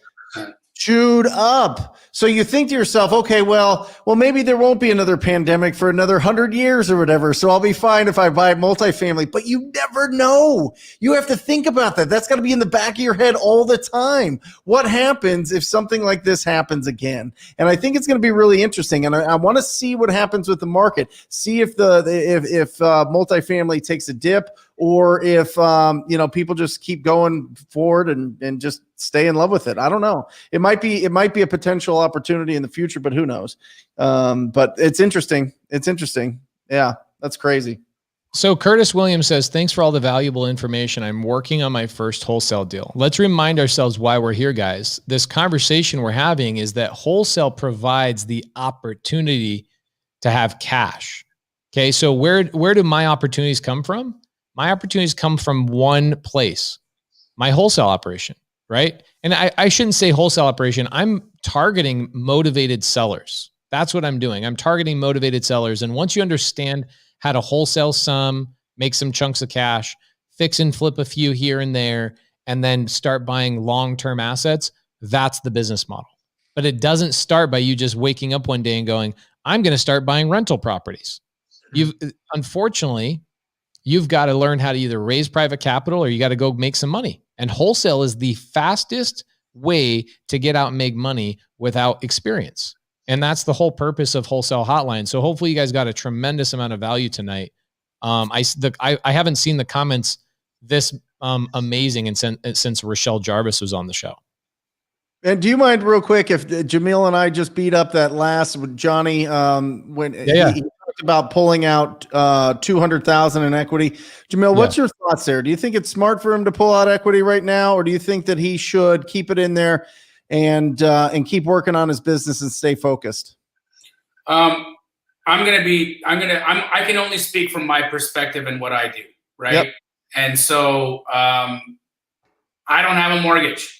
Chewed up. So you think to yourself, okay, well, maybe there won't be another pandemic for another 100 years or whatever. So I'll be fine if I buy multifamily, but you never know. You have to think about that. That's got to be in the back of your head all the time. What happens if something like this happens again? And I think it's going to be really interesting. And I want to see what happens with the market. See if if multifamily takes a dip, or if people just keep going forward and just stay in love with it. I don't know. It might be a potential opportunity in the future, but who knows? But it's interesting. It's interesting. Yeah, that's crazy. So Curtis Williams says, thanks for all the valuable information. I'm working on my first wholesale deal. Let's remind ourselves why we're here, guys. This conversation we're having is that wholesale provides the opportunity to have cash. Okay, so where do my opportunities come from? My opportunities come from one place, my wholesale operation, right? And I shouldn't say wholesale operation. I'm targeting motivated sellers. That's what I'm doing. I'm targeting motivated sellers. And once you understand how to wholesale some, make some chunks of cash, fix and flip a few here and there, and then start buying long-term assets, that's the business model. But it doesn't start by you just waking up one day and going, I'm going to start buying rental properties. Unfortunately, you've got to learn how to either raise private capital or you got to go make some money. And wholesale is the fastest way to get out and make money without experience. And that's the whole purpose of Wholesale Hotline. So hopefully you guys got a tremendous amount of value tonight. I haven't seen the comments this amazing and since Rochelle Jarvis was on the show. And do you mind real quick if Jamil and I just beat up that last with Johnny when he talked about pulling out $200,000 in equity? Jamil, what's your thoughts there? Do you think it's smart for him to pull out equity right now, or do you think that he should keep it in there and keep working on his business and stay focused? I can only speak from my perspective and what I do, right? Yep. And so I don't have a mortgage.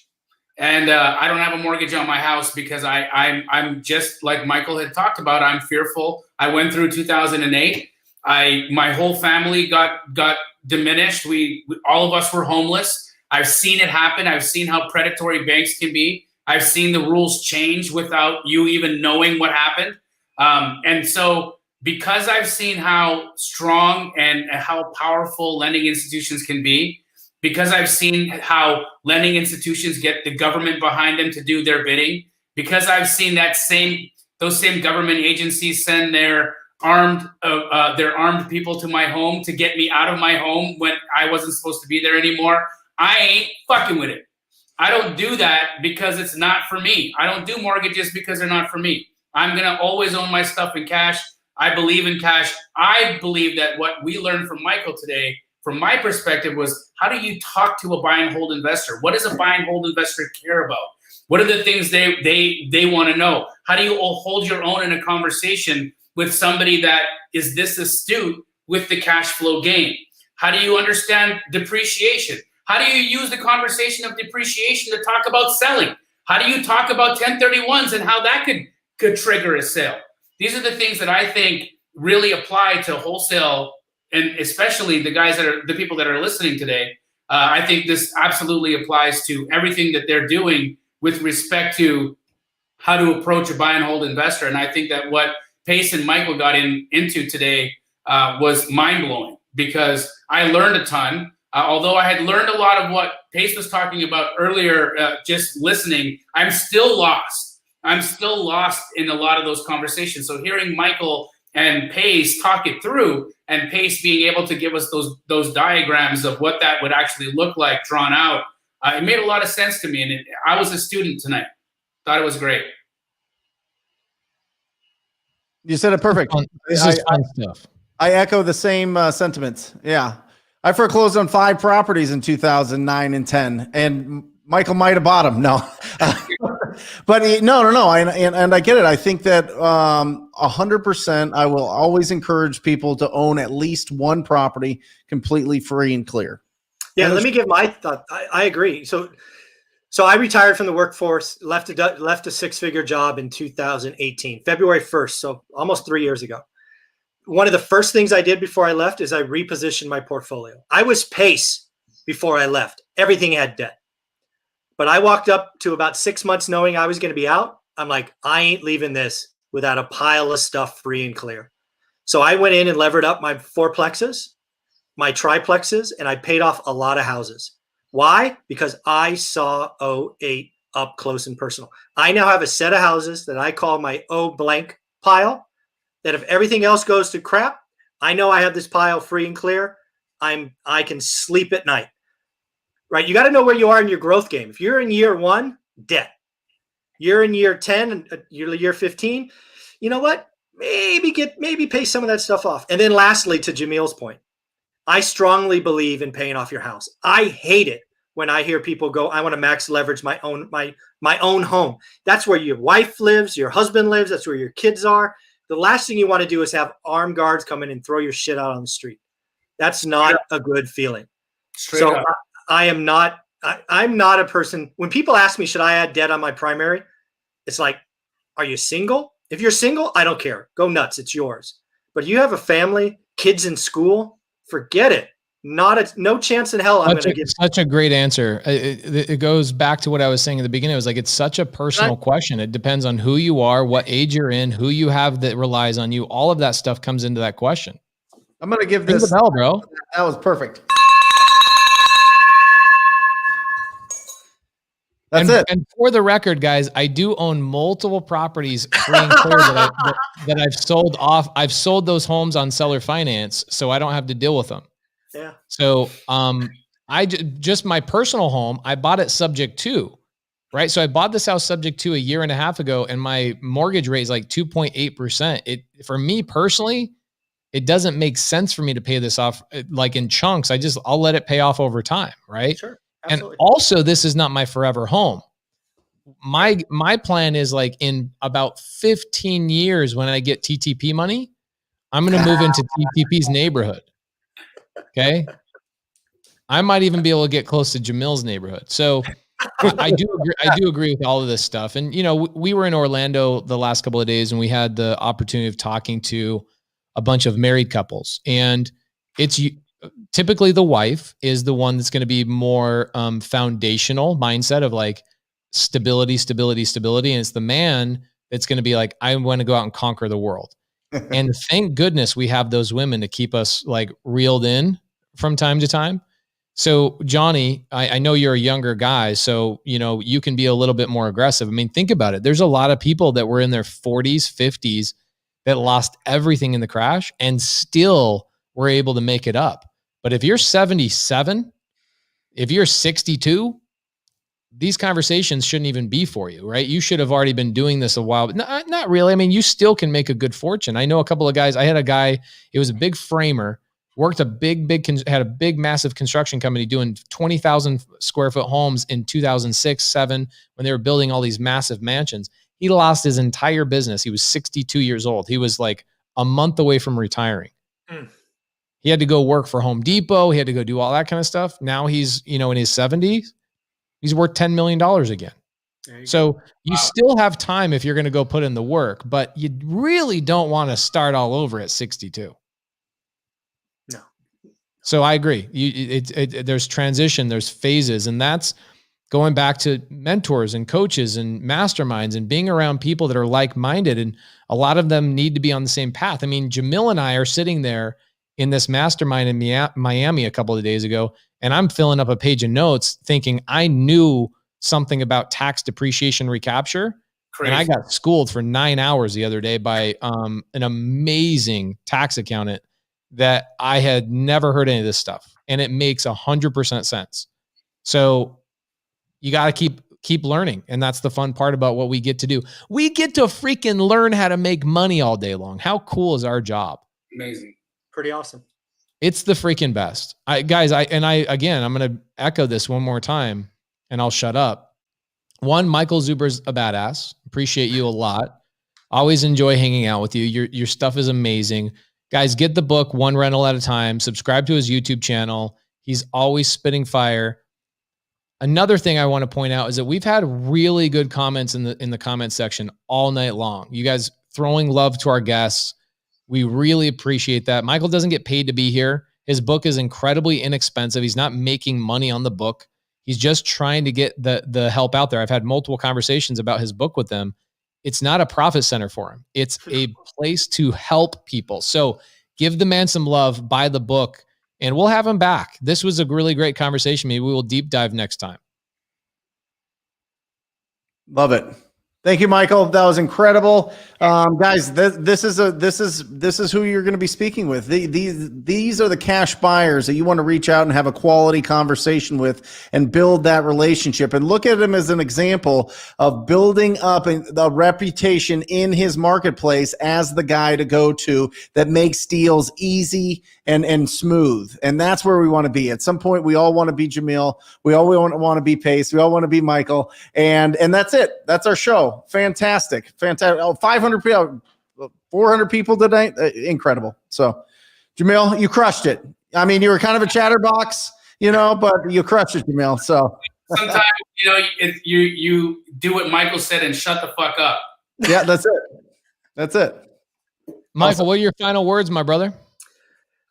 And I don't have a mortgage on my house because I'm just like Michael had talked about. I'm fearful. I went through 2008. My whole family got diminished. All of us were homeless. I've seen it happen. I've seen how predatory banks can be. I've seen the rules change without you even knowing what happened. And so because I've seen how strong and how powerful lending institutions can be, because I've seen how lending institutions get the government behind them to do their bidding, because I've seen those same government agencies send their armed people to my home to get me out of my home when I wasn't supposed to be there anymore. I ain't fucking with it. I don't do that because it's not for me. I don't do mortgages because they're not for me. I'm going to always own my stuff in cash. I believe in cash. I believe that what we learned from Michael today, from my perspective, was how do you talk to a buy and hold investor? What does a buy and hold investor care about? What are the things they want to know? How do you hold your own in a conversation with somebody that is this astute with the cash flow game? How do you understand depreciation? How do you use the conversation of depreciation to talk about selling? How do you talk about 1031s and how that could trigger a sale? These are the things that I think really apply to wholesale, and especially the people that are listening today. I think this absolutely applies to everything that they're doing with respect to how to approach a buy and hold investor. And I think that what Pace and Michael got into today was mind blowing, because I learned a ton. Although I had learned a lot of what Pace was talking about earlier, just listening, I'm still lost. I'm still lost in a lot of those conversations. So hearing Michael and Pace talk it through, and Pace being able to give us those diagrams of what that would actually look like drawn out, it made a lot of sense to me. And I was a student tonight. Thought it was great. You said it perfect. This is fun stuff. I echo the same sentiments. Yeah. I foreclosed on 5 properties in 2009 and 10, and Michael might have bought them. No, but no. And I get it. I think that 100%, I will always encourage people to own at least one property completely free and clear. Yeah. Let me give my thought. I agree. So I retired from the workforce, left a 6-figure job in 2018, February 1st. So almost 3 years ago. One of the first things I did before I left is I repositioned my portfolio. I was Pace before I left. Everything had debt. But I walked up to about 6 months knowing I was going to be out. I'm like, I ain't leaving this without a pile of stuff free and clear. So I went in and levered up my 4plexes, my triplexes, and I paid off a lot of houses. Why? Because I saw 08 up close and personal. I now have a set of houses that I call my O blank pile, that if everything else goes to crap, I know I have this pile free and clear. I can sleep at night, right? You got to know where you are in your growth game. If you're in year 1, debt. You're in year 10, year 15. You know what? Maybe pay some of that stuff off. And then lastly, to Jamil's point, I strongly believe in paying off your house. I hate it when I hear people go, I want to max leverage my own home. That's where your wife lives, your husband lives. That's where your kids are. The last thing you want to do is have armed guards come in and throw your shit out on the street. That's not a good feeling. Straight up. I'm not a person, when people ask me, should I add debt on my primary? It's like, are you single? If you're single, I don't care. Go nuts. It's yours. But you have a family, kids in school, forget it. No chance in hell I'm going to give. Such a great answer. It goes back to what I was saying at the beginning. It was like, it's such a personal question. It depends on who you are, what age you're in, who you have that relies on you. All of that stuff comes into that question. I'm going to give this the bell, bro. That was perfect. That's it. And for the record, guys, I do own multiple properties free and clear that I've sold off. I've sold those homes on seller finance, so I don't have to deal with them. Yeah. So, I just my personal home, I bought it subject to, right? So I bought this house subject to a year and a half ago, and my mortgage rate is like 2.8%. It, for me personally, it doesn't make sense for me to pay this off like in chunks. I'll let it pay off over time. Right. Sure. Absolutely. And also, this is not my forever home. My plan is like in about 15 years, when I get TTP money, I'm going to move into TTP's neighborhood. Okay. I might even be able to get close to Jamil's neighborhood. So I do agree with all of this stuff. And, you know, we were in Orlando the last couple of days, and we had the opportunity of talking to a bunch of married couples, and it's typically the wife is the one that's going to be more foundational mindset of like stability. And it's the man that's going to be like, I want to go out and conquer the world. And thank goodness we have those women to keep us like reeled in from time to time. So Johnny, I know you're a younger guy, so you can be a little bit more aggressive. I mean, think about it. There's a lot of people that were in their 40s, 50s that lost everything in the crash and still were able to make it up. But if you're 77, if you're 62, these conversations shouldn't even be for you, right? You should have already been doing this a while, but not really. I mean, you still can make a good fortune. I know a couple of guys. I had a guy, it was a big framer, worked had a big, massive construction company doing 20,000 square foot homes in 2006, 7, when they were building all these massive mansions. He lost his entire business. He was 62 years old. He was like a month away from retiring. He had to go work for Home Depot. He had to go do all that kind of stuff. Now he's, in his 70s. He's worth $10 million again. So you still have time if you're going to go put in the work, but you really don't want to start all over at 62. No. So I agree. There's transition, there's phases, and that's going back to mentors and coaches and masterminds and being around people that are like-minded. And a lot of them need to be on the same path. I mean, Jamil and I are sitting there in this mastermind in Miami a couple of days ago, and I'm filling up a page of notes thinking I knew something about tax depreciation recapture. Crazy. And I got schooled for 9 hours the other day by an amazing tax accountant that I had never heard any of this stuff. And it makes 100% sense. So you got to keep learning. And that's the fun part about what we get to do. We get to freaking learn how to make money all day long. How cool is our job? Amazing. Pretty awesome. It's the freaking best. I'm going to echo this one more time and I'll shut up. One, Michael Zuber's a badass. Appreciate you a lot. Always enjoy hanging out with you. Your stuff is amazing. Guys, get the book one rental at a time. Subscribe to his YouTube channel. He's always spitting fire. Another thing I want to point out is that we've had really good comments in the comment section all night long. You guys throwing love to our guests. We really appreciate that. Michael doesn't get paid to be here. His book is incredibly inexpensive. He's not making money on the book. He's just trying to get the help out there. I've had multiple conversations about his book with them. It's not a profit center for him. It's a place to help people. So give the man some love, buy the book, and we'll have him back. This was a really great conversation. Maybe we will deep dive next time. Love it. Thank you, Michael. That was incredible. Guys, this is who you're going to be speaking with. These are the cash buyers that you want to reach out and have a quality conversation with and build that relationship, and look at him as an example of building up the reputation in his marketplace as the guy to go to that makes deals easy and smooth. And that's where we want to be. At some point, we all want to be Jamil. We all want to be Pace. We all want to be Michael. And that's it. That's our show. Fantastic. Oh, 500 people, 400 people tonight. Incredible. So, Jamil, you crushed it. I mean, you were kind of a chatterbox, but you crushed it, Jamil. So sometimes, you do what Michael said and shut the fuck up. Yeah, that's it. That's it. Michael, what are your final words, my brother?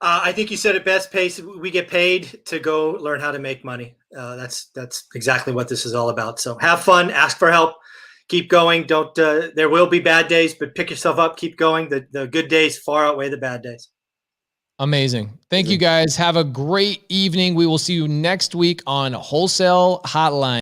I think you said it best, Pace. We get paid to go learn how to make money. That's exactly what this is all about. So have fun, ask for help, keep going. Don't. There will be bad days, but pick yourself up, keep going. The good days far outweigh the bad days. Amazing. Thank you guys. Have a great evening. We will see you next week on Wholesale Hotline.